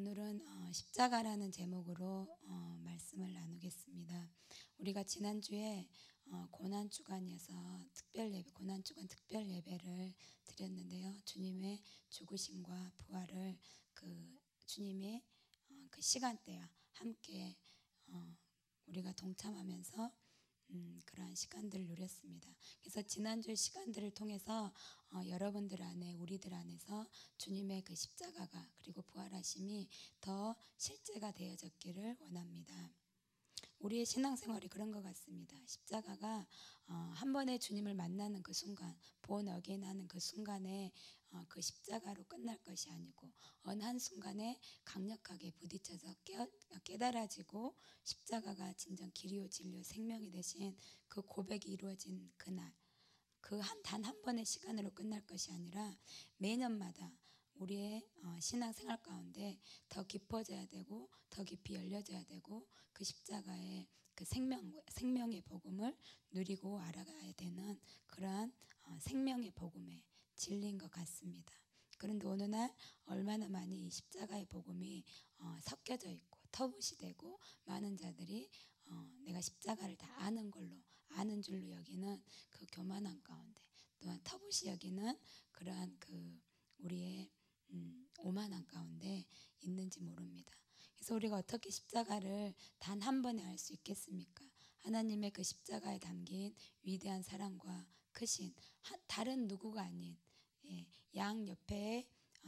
오늘은 십자가라는 제목으로 말씀을 나누겠습니다. 우리가 지난주에 고난 주간이어서 고난 주간 특별 예배를 드렸는데요. 주님의 죽으심과 부활을 주님의 그 시간대와 함께 우리가 동참하면서 그러한 시간들을 누렸습니다. 그래서 지난주 시간들을 통해서 여러분들 안에, 우리들 안에서 주님의 그 십자가가 그리고 부활하심이 더 실제가 되어졌기를 원합니다. 우리의 신앙생활이 그런 것 같습니다. 십자가가 한 번에 주님을 만나는 그 순간, born again 하는 그 순간에 그 십자가로 끝날 것이 아니고 어느 한순간에 강력하게 부딪혀서 깨달아지고 십자가가 진정 길이요 진리요 생명이 되신 그 고백이 이루어진 그날, 단 한 번의 시간으로 끝날 것이 아니라 매년마다 우리의 신앙생활 가운데 더 깊어져야 되고 더 깊이 열려져야 되고 그 십자가의 그 생명의 복음을 누리고 알아가야 되는 그러한 생명의 복음의 진리인 것 같습니다. 그런데 어느 날 얼마나 많이 이 십자가의 복음이 섞여져 있고 터부시 되고 많은 자들이 내가 십자가를 다 아는 줄로 여기는 그 교만한 가운데, 또한 터부시 여기는 그러한 우리의 오만한 가운데 있는지 모릅니다. 그래서 우리가 어떻게 십자가를 단 한 번에 알 수 있겠습니까? 하나님의 그 십자가에 담긴 위대한 사랑과 크신 다른 누구가 아닌 양 옆에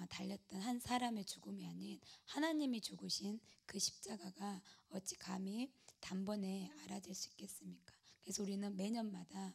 달렸던 한 사람의 죽음이 아닌 하나님이 죽으신 그 십자가가 어찌 감히 단번에 알아질 수 있겠습니까? 그래서 우리는 매년마다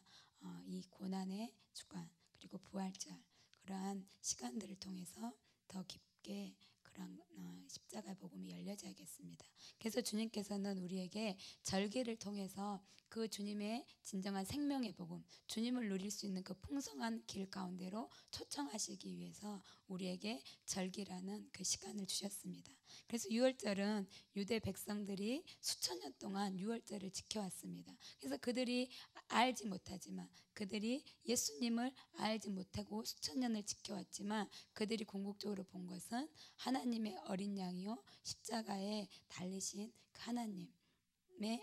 이 고난의 주간 그리고 부활절 그러한 시간들을 통해서 더 깊게 그런 십자가의 복음이 열려져야겠습니다. 그래서 주님께서는 우리에게 절기를 통해서 그 주님의 진정한 생명의 복음, 주님을 누릴 수 있는 그 풍성한 길 가운데로 초청하시기 위해서 우리에게 절기라는 그 시간을 주셨습니다. 그래서 유월절은 유대 백성들이 수천 년 동안 유월절을 지켜왔습니다. 그래서 그들이 알지 못하지만, 그들이 예수님을 알지 못하고 수천 년을 지켜왔지만 그들이 궁극적으로 본 것은 하나님의 어린 양이요 십자가에 달리신 그 하나님의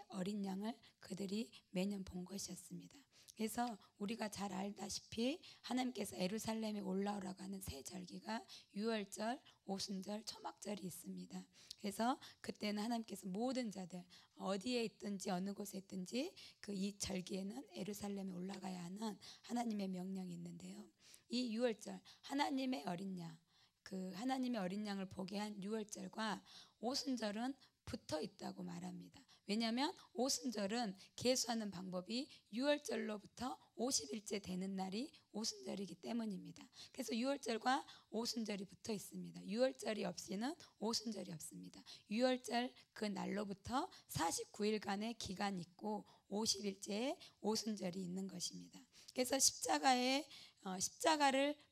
어린 양을 그들이 매년 본 것이었습니다. 그래서 우리가 잘 알다시피 하나님께서 예루살렘에 올라오라고 하는 새 절기가 유월절, 오순절, 초막절이 있습니다. 그래서 그때는 하나님께서 모든 자들 어디에 있든지 어느 곳에 있든지 이 절기에는 예루살렘에 올라가야 하는 하나님의 명령이 있는데요. 이 유월절 하나님의 어린 양, 하나님의 어린 양을 보게 한 유월절과 오순절은 붙어 있다고 말합니다. 왜냐하면 오순절은 계수하는 방법이 유월절로부터 50일째 되는 날이 오순절이기 때문입니다. 그래서 유월절과 오순절이 붙어 있습니다. 유월절이 없이는 오순절이 없습니다. 유월절 그 날로부터 49일간의 기간이 있고 50일째에 오순절이 있는 것입니다. 그래서 십자가를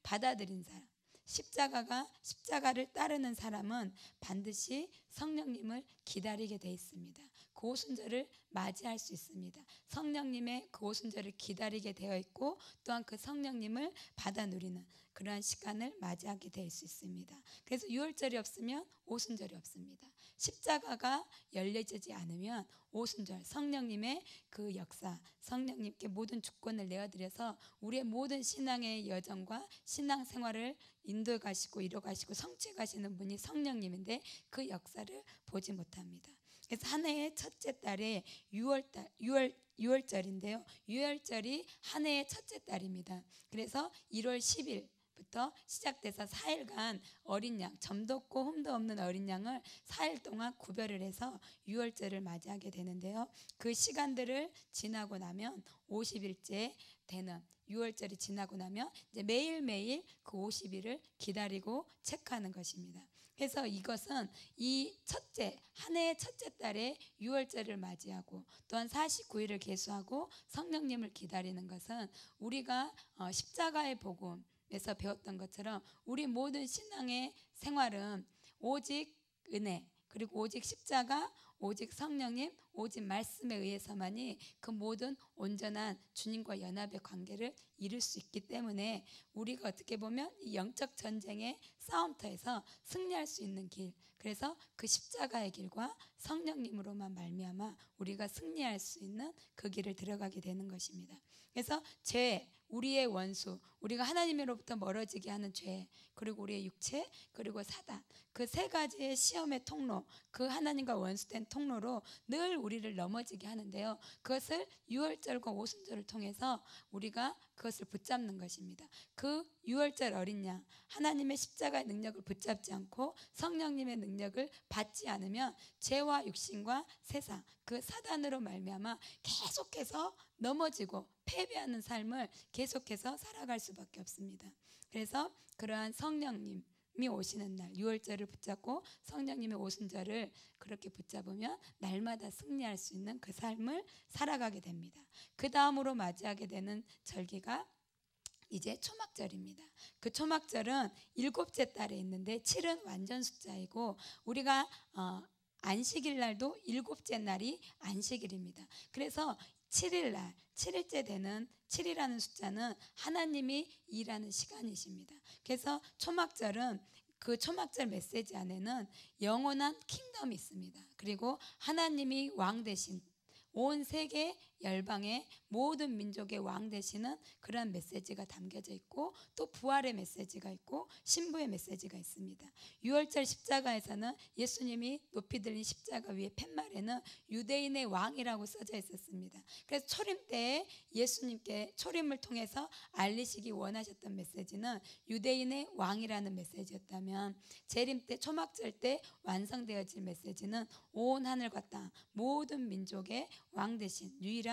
받아들인 사람, 십자가를 따르는 사람은 반드시 성령님을 기다리게 돼 있습니다. 그 오순절을 맞이할 수 있습니다. 성령님의 그 오순절을 기다리게 되어 있고 또한 그 성령님을 받아 누리는 그러한 시간을 맞이하게 될 수 있습니다. 그래서 유월절이 없으면 오순절이 없습니다. 십자가가 열려지지 않으면 오순절, 성령님의 그 역사, 성령님께 모든 주권을 내어드려서 우리의 모든 신앙의 여정과 신앙생활을 인도해 가시고 이뤄 가시고 성취해 가시는 분이 성령님인데 그 역사를 보지 못합니다. 그래서 한 해의 첫째 달에 유월절인데요. 유월절이 한 해의 첫째 달입니다. 그래서 1월 10일 부터 시작돼서 4일간 어린 양, 점도 없고 흠도 없는 어린 양을 4일 동안 구별을 해서 유월절을 맞이하게 되는데요. 그 시간들을 지나고 나면 50일째 되는 유월절이 지나고 나면 이제 매일매일 그 50일을 기다리고 체크하는 것입니다. 그래서 이것은 한 해의 첫째 달에 유월절을 맞이하고 또한 49일을 계수하고 성령님을 기다리는 것은 우리가 십자가의 복음에서 배웠던 것처럼 우리 모든 신앙의 생활은 오직 은혜, 그리고 오직 십자가, 오직 성령님, 오직 말씀에 의해서만이 그 모든 온전한 주님과 연합의 관계를 이룰 수 있기 때문에 우리가 어떻게 보면 이 영적 전쟁의 싸움터에서 승리할 수 있는 길, 그래서 그 십자가의 길과 성령님으로만 말미암아 우리가 승리할 수 있는 그 길을 들어가게 되는 것입니다. 그래서 죄, 우리의 원수, 우리가 하나님으로부터 멀어지게 하는 죄, 그리고 우리의 육체, 그리고 사단, 그 세 가지의 시험의 통로, 그 하나님과 원수된 통로로 늘 우리를 넘어지게 하는데요, 그것을 유월절과 오순절을 통해서 우리가 그것을 붙잡는 것입니다. 그 유월절 어린 양, 하나님의 십자가의 능력을 붙잡지 않고 성령님의 능력을 받지 않으면 죄와 육신과 세상, 그 사단으로 말미암아 계속해서 넘어지고 패배하는 삶을 계속해서 살아갈 수밖에 없습니다. 그래서 그러한 성령님이 오시는 날, 유월절을 붙잡고 성령님의 오순절을 그렇게 붙잡으면 날마다 승리할 수 있는 그 삶을 살아가게 됩니다. 그 다음으로 맞이하게 되는 절기가 이제 초막절입니다. 그 초막절은 7째 달에 있는데 7은 완전 숫자이고 우리가 안식일 날도 7째 날이 안식일입니다. 그래서 7일 날, 7일째 되는 7이라는 숫자는 하나님이 일하는 시간이십니다. 그래서 초막절은 그 초막절 메시지 안에는 영원한 킹덤이 있습니다. 그리고 하나님이 왕 되신 온 세계 열방의 모든 민족의 왕 되시는 그런 메시지가 담겨져 있고, 또 부활의 메시지가 있고 신부의 메시지가 있습니다. 유월절 십자가에서는 예수님이 높이 들린 십자가 위에 팻말에는 유대인의 왕이라고 써져 있었습니다. 그래서 초림 때에 예수님께 초림을 통해서 알리시기 원하셨던 메시지는 유대인의 왕이라는 메시지였다면, 재림 때 초막절 때 완성되어질 메시지는 온 하늘과 땅 모든 민족의 왕 되신, 유일한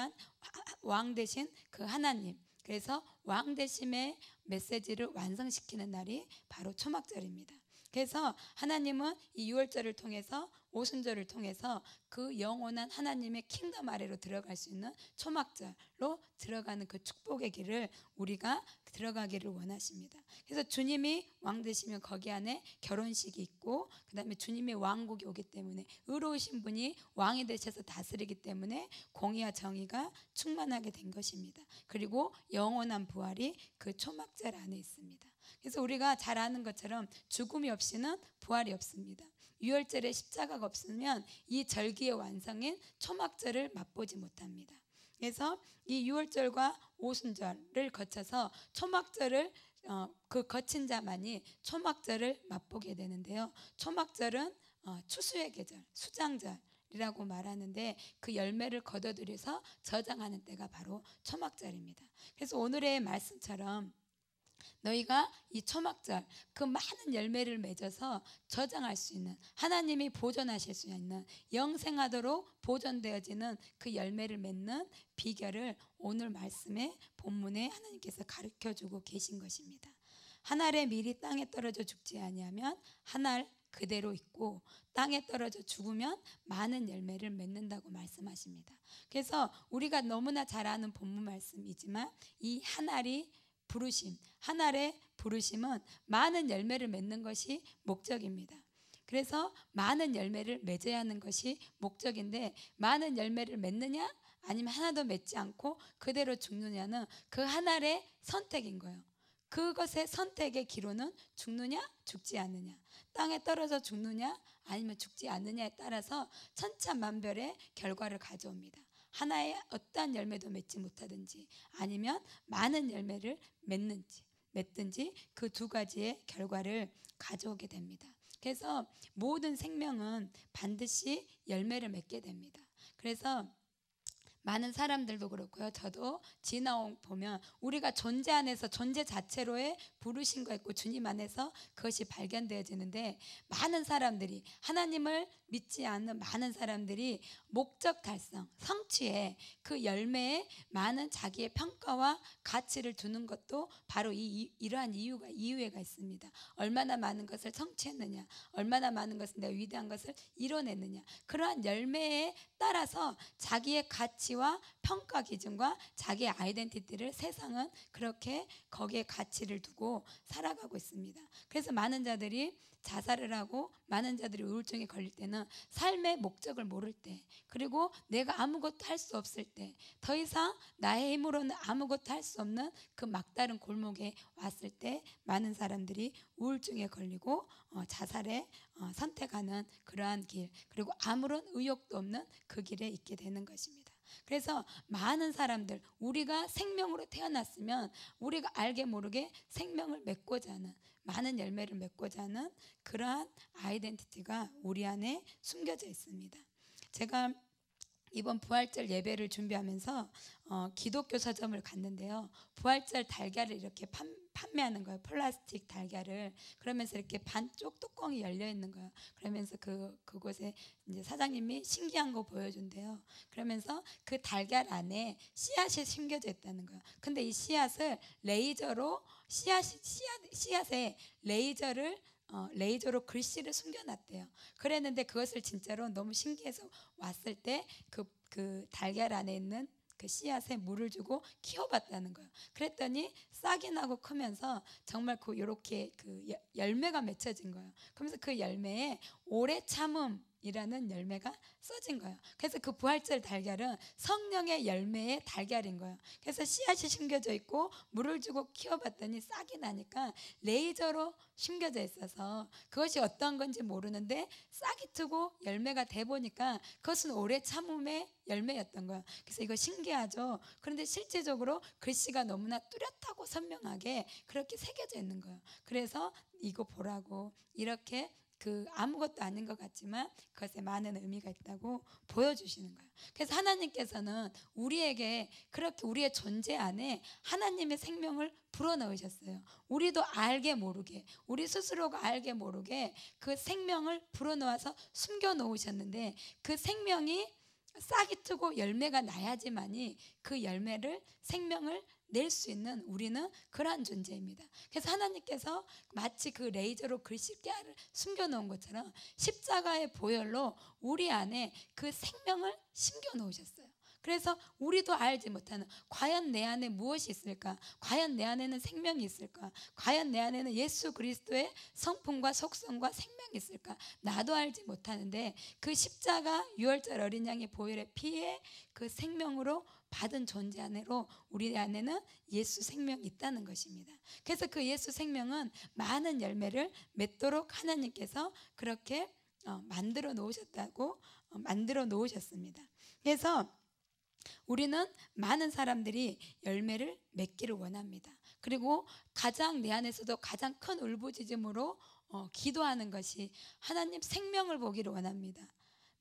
왕 되신 그 하나님, 그래서 왕 되심의 메시지를 완성시키는 날이 바로 초막절입니다. 그래서 하나님은 이 유월절을 통해서, 오순절을 통해서 그 영원한 하나님의 킹덤 아래로 들어갈 수 있는 초막절로 들어가는 그 축복의 길을 우리가 들어가기를 원하십니다. 그래서 주님이 왕 되시면 거기 안에 결혼식이 있고, 그 다음에 주님의 왕국이 오기 때문에 의로우신 분이 왕이 되셔서 다스리기 때문에 공의와 정의가 충만하게 된 것입니다. 그리고 영원한 부활이 그 초막절 안에 있습니다. 그래서 우리가 잘 아는 것처럼 죽음이 없이는 부활이 없습니다. 유월절에 십자가가 없으면 이 절기의 완성인 초막절을 맛보지 못합니다. 그래서 이 유월절과 오순절을 거쳐서 초막절을 그 거친 자만이 초막절을 맛보게 되는데요, 초막절은 추수의 계절, 수장절이라고 말하는데 그 열매를 거둬들여서 저장하는 때가 바로 초막절입니다. 그래서 오늘의 말씀처럼 너희가 이 초막절 그 많은 열매를 맺어서 저장할 수 있는, 하나님이 보존하실 수 있는, 영생하도록 보존되어지는 그 열매를 맺는 비결을 오늘 말씀의 본문에 하나님께서 가르쳐주고 계신 것입니다. 한 알의 밀이 땅에 떨어져 죽지 아니하면 한 알 그대로 있고 땅에 떨어져 죽으면 많은 열매를 맺는다고 말씀하십니다. 그래서 우리가 너무나 잘 아는 본문 말씀이지만 이 한 알이 부르심, 하늘의 부르심은 많은 열매를 맺는 것이 목적입니다. 그래서 많은 열매를 맺어야 하는 것이 목적인데, 많은 열매를 맺느냐 아니면 하나도 맺지 않고 그대로 죽느냐는 그 하늘의 선택인 거예요. 그것의 선택의 기로는 죽느냐 죽지 않느냐, 땅에 떨어져 죽느냐 아니면 죽지 않느냐에 따라서 천차만별의 결과를 가져옵니다. 하나의 어떠한 열매도 맺지 못하든지 아니면 많은 열매를 맺든지 그 두 가지의 결과를 가져오게 됩니다. 그래서 모든 생명은 반드시 열매를 맺게 됩니다. 그래서 많은 사람들도 그렇고요, 저도 보면 우리가 존재 안에서 존재 자체로의 부르심과 있고 주님 안에서 그것이 발견되어지는데, 많은 사람들이, 하나님을 믿지 않는 많은 사람들이 목적 달성, 성취에 그 열매에 많은 자기의 평가와 가치를 두는 것도 바로 이러한 이유가 있습니다. 얼마나 많은 것을 성취했느냐, 얼마나 많은 것을 내가 위대한 것을 이뤄냈느냐, 그러한 열매에 따라서 자기의 가치와 가치와 평가 기준과 자기의 아이덴티티를 세상은 그렇게 거기에 가치를 두고 살아가고 있습니다. 그래서 많은 자들이 자살을 하고 많은 자들이 우울증에 걸릴 때는 삶의 목적을 모를 때, 그리고 내가 아무것도 할 수 없을 때, 더 이상 나의 힘으로는 아무것도 할 수 없는 그 막다른 골목에 왔을 때 많은 사람들이 우울증에 걸리고 자살에 선택하는 그러한 길, 그리고 아무런 의욕도 없는 그 길에 있게 되는 것입니다. 그래서 많은 사람들, 우리가 생명으로 태어났으면 우리가 알게 모르게 생명을 맺고자 하는, 많은 열매를 맺고자 하는 그러한 아이덴티티가 우리 안에 숨겨져 있습니다. 제가 이번 부활절 예배를 준비하면서 기독교 서점을 갔는데요, 부활절 달걀을 이렇게 판매하는 거예요. 플라스틱 달걀을. 그러면서 이렇게 반쪽 뚜껑이 열려 있는 거예요. 그러면서 그곳에 이제 사장님이 신기한 거 보여준대요. 그러면서 그 달걀 안에 씨앗이 심겨져 있다는 거예요. 근데 이 씨앗을 레이저로 씨앗에 레이저로 글씨를 숨겨놨대요. 그랬는데 그것을 진짜로 너무 신기해서 왔을 때 그 달걀 안에 있는 그 씨앗에 물을 주고 키워봤다는 거예요. 그랬더니 싹이 나고 크면서 정말 요렇게 열매가 맺혀진 거예요. 그러면서 그 열매에 오래 참음이라는 열매가 써진 거예요. 그래서 그 부활절 달걀은 성령의 열매의 달걀인 거예요. 그래서 씨앗이 심겨져 있고 물을 주고 키워봤더니 싹이 나니까 레이저로 심겨져 있어서 그것이 어떤 건지 모르는데 싹이 트고 열매가 돼 보니까 그것은 오래 참음의 열매였던 거예요. 그래서 이거 신기하죠. 그런데 실제적으로 글씨가 너무나 뚜렷하고 선명하게 그렇게 새겨져 있는 거예요. 그래서 이거 보라고, 이렇게 아무것도 아닌 것 같지만 그것에 많은 의미가 있다고 보여주시는 거예요. 그래서 하나님께서는 우리에게 그렇게 우리의 존재 안에 하나님의 생명을 불어넣으셨어요. 우리도 알게 모르게, 우리 스스로가 알게 모르게 그 생명을 불어넣어서 숨겨놓으셨는데, 그 생명이 싹이 트고 열매가 나야지만이 그 생명을 낼 수 있는 우리는 그러한 존재입니다. 그래서 하나님께서 마치 그 레이저로 글씨를 숨겨놓은 것처럼 십자가의 보혈로 우리 안에 그 생명을 심겨놓으셨어요. 그래서 우리도 알지 못하는, 과연 내 안에 무엇이 있을까? 과연 내 안에는 생명이 있을까? 과연 내 안에는 예수 그리스도의 성품과 속성과 생명이 있을까? 나도 알지 못하는데 그 십자가 유월절 어린 양의 보혈의 피에 그 생명으로 받은 존재 안으로 우리 안에는 예수 생명이 있다는 것입니다. 그래서 그 예수 생명은 많은 열매를 맺도록 하나님께서 그렇게 만들어 놓으셨습니다. 그래서 우리는 많은 사람들이 열매를 맺기를 원합니다. 그리고 내 안에서도 가장 큰 울부짖음으로 기도하는 것이 하나님 생명을 보기를 원합니다.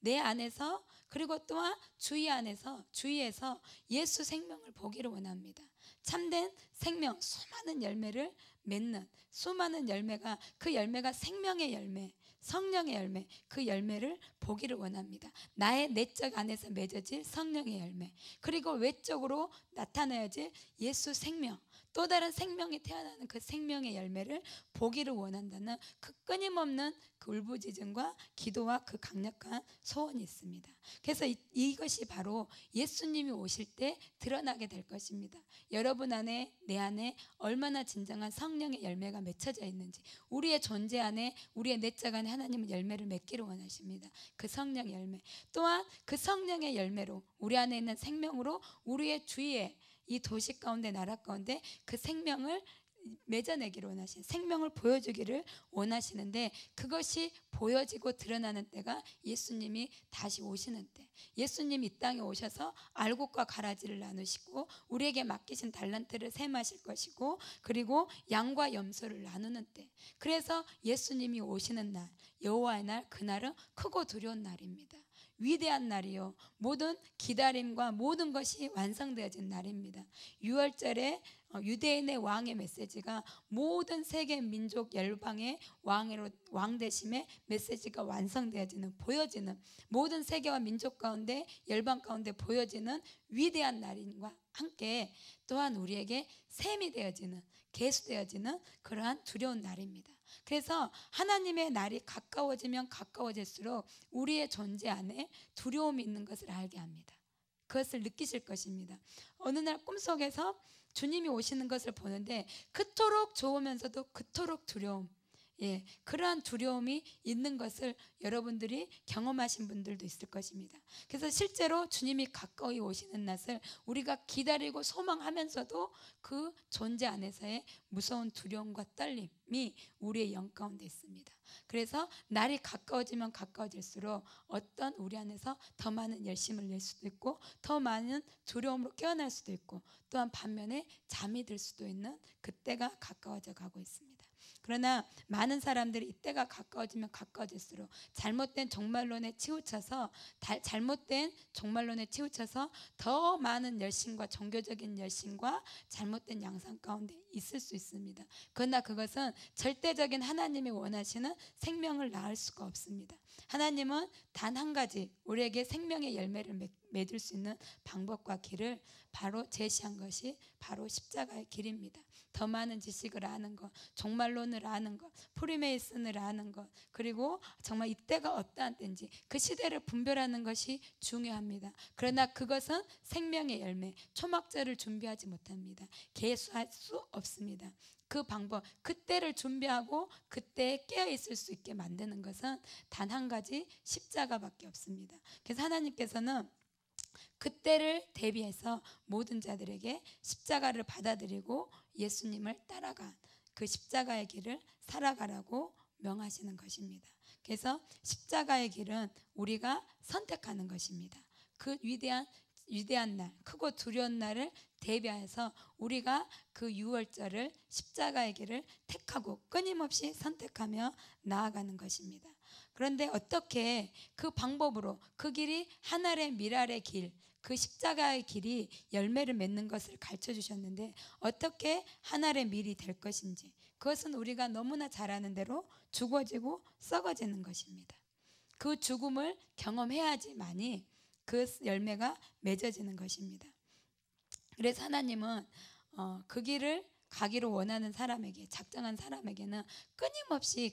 내 안에서, 그리고 또한 주위에서 예수 생명을 보기를 원합니다. 참된 생명, 수많은 열매를 맺는, 수많은 열매가, 그 열매가 생명의 열매, 성령의 열매, 그 열매를 보기를 원합니다. 나의 내적 안에서 맺어질 성령의 열매, 그리고 외적으로 나타나야지 예수 생명, 또 다른 생명이 태어나는 그 생명의 열매를 보기를 원한다는 그 끊임없는 그 울부짖음과 기도와 그 강력한 소원이 있습니다. 그래서 이것이 바로 예수님이 오실 때 드러나게 될 것입니다. 여러분 안에, 내 안에 얼마나 진정한 성령의 열매가 맺혀져 있는지, 우리의 존재 안에, 우리의 내적 안에 하나님은 열매를 맺기를 원하십니다. 그 성령의 열매, 또한 그 성령의 열매로 우리 안에 있는 생명으로 우리의 주위에, 이 도시 가운데, 나라 가운데 그 생명을 맺어내기를 원하시는, 생명을 보여주기를 원하시는데, 그것이 보여지고 드러나는 때가 예수님이 다시 오시는 때, 예수님이 이 땅에 오셔서 알곡과 가라지를 나누시고 우리에게 맡기신 달란트를 셈하실 것이고, 그리고 양과 염소를 나누는 때, 그래서 예수님이 오시는 날, 여호와의 날, 그날은 크고 두려운 날입니다. 위대한 날이요, 모든 기다림과 모든 것이 완성되어진 날입니다. 6월절에 유대인의 왕의 메시지가 모든 세계 민족 열방의 왕 되심의 메시지가 완성되어지는, 보여지는, 모든 세계와 민족 가운데, 열방 가운데 보여지는 위대한 날인과 함께 또한 우리에게 셈이 되어지는, 계수되어지는 그러한 두려운 날입니다. 그래서 하나님의 날이 가까워지면 가까워질수록 우리의 존재 안에 두려움이 있는 것을 알게 합니다. 그것을 느끼실 것입니다. 어느 날 꿈속에서 주님이 오시는 것을 보는데 그토록 좋으면서도 그토록 두려움, 그러한 두려움이 있는 것을 여러분들이 경험하신 분들도 있을 것입니다. 그래서 실제로 주님이 가까이 오시는 날을 우리가 기다리고 소망하면서도 그 존재 안에서의 무서운 두려움과 떨림이 우리의 영 가운데 있습니다. 그래서 날이 가까워지면 가까워질수록 어떤 우리 안에서 더 많은 열심을 낼 수도 있고 더 많은 두려움으로 깨어날 수도 있고 또한 반면에 잠이 들 수도 있는 그때가 가까워져 가고 있습니다. 그러나 많은 사람들이 이때가 가까워지면 가까워질수록 잘못된 종말론에 치우쳐서 더 많은 열심과 종교적인 열심과 잘못된 양상 가운데 있을 수 있습니다. 그러나 그것은 절대적인 하나님이 원하시는 생명을 낳을 수가 없습니다. 하나님은 단 한 가지 우리에게 생명의 열매를 맺을 수 있는 방법과 길을 바로 제시한 것이 바로 십자가의 길입니다. 더 많은 지식을 아는 것, 종말론을 아는 것, 프리메이슨을 아는 것, 그리고 정말 이때가 어떠한 때인지 그 시대를 분별하는 것이 중요합니다. 그러나 그것은 생명의 열매, 초막절을 준비하지 못합니다. 계수할 수 없습니다. 그 방법, 그때를 준비하고 그때에 깨어 있을 수 있게 만드는 것은 단 한 가지 십자가밖에 없습니다. 그래서 하나님께서는 그때를 대비해서 모든 자들에게 십자가를 받아들이고 예수님을 따라간 그 십자가의 길을 살아가라고 명하시는 것입니다. 그래서 십자가의 길은 우리가 선택하는 것입니다. 그 위대한 날, 크고 두려운 날을 대비해서 우리가 그 유월절을 십자가의 길을 택하고 끊임없이 선택하며 나아가는 것입니다. 그런데 어떻게 그 방법으로 그 길이 하늘의 미랄의 길, 그 십자가의 길이 열매를 맺는 것을 가르쳐 주셨는데 어떻게 하늘의 밀이 될 것인지 그것은 우리가 너무나 잘 아는 대로 죽어지고 썩어지는 것입니다. 그 죽음을 경험해야지만이 그 열매가 맺어지는 것입니다. 그래서 하나님은 그 길을 가기를 원하는 사람에게, 작정한 사람에게는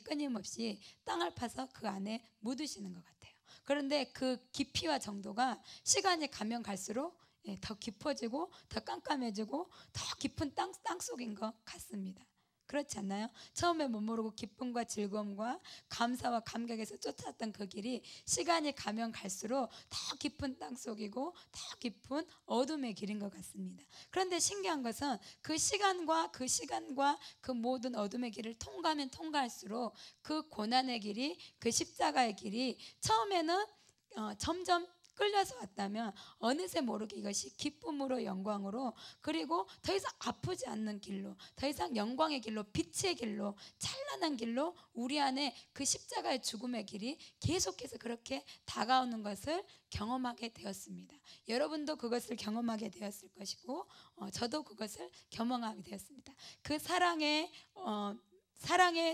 끊임없이 땅을 파서 그 안에 묻으시는 것 같아요. 그런데 그 깊이와 정도가 시간이 가면 갈수록 더 깊어지고 더 깜깜해지고 더 깊은 땅 속인 것 같습니다. 그렇지 않나요? 처음에 못 모르고 기쁨과 즐거움과 감사와 감격에서 쫓았던 그 길이 시간이 가면 갈수록 더 깊은 땅속이고 더 깊은 어둠의 길인 것 같습니다. 그런데 신기한 것은 그 시간과 그 모든 어둠의 길을 통과하면 통과할수록 그 고난의 길이, 그 십자가의 길이 처음에는 점점 끌려서 왔다면 어느새 모르게 이것이 기쁨으로 영광으로 그리고 더 이상 아프지 않는 길로 더 이상 영광의 길로 빛의 길로 찬란한 길로 우리 안에 그 십자가의 죽음의 길이 계속해서 그렇게 다가오는 것을 경험하게 되었습니다. 여러분도 그것을 경험하게 되었을 것이고 저도 그것을 경험하게 되었습니다. 그 사랑의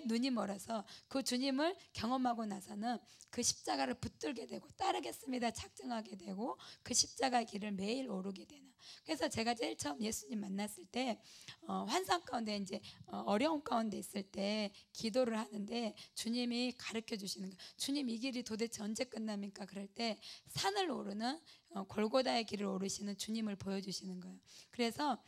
눈이 멀어서 그 주님을 경험하고 나서는 그 십자가를 붙들게 되고 따르겠습니다 작정하게 되고 그 십자가의 길을 매일 오르게 되는. 그래서 제가 제일 처음 예수님 만났을 때 환상 가운데 이제 어려움 가운데 있을 때 기도를 하는데 주님이 가르쳐 주시는 거예요. 주님 이 길이 도대체 언제 끝납니까? 그럴 때 산을 오르는 골고다의 길을 오르시는 주님을 보여주시는 거예요. 그래서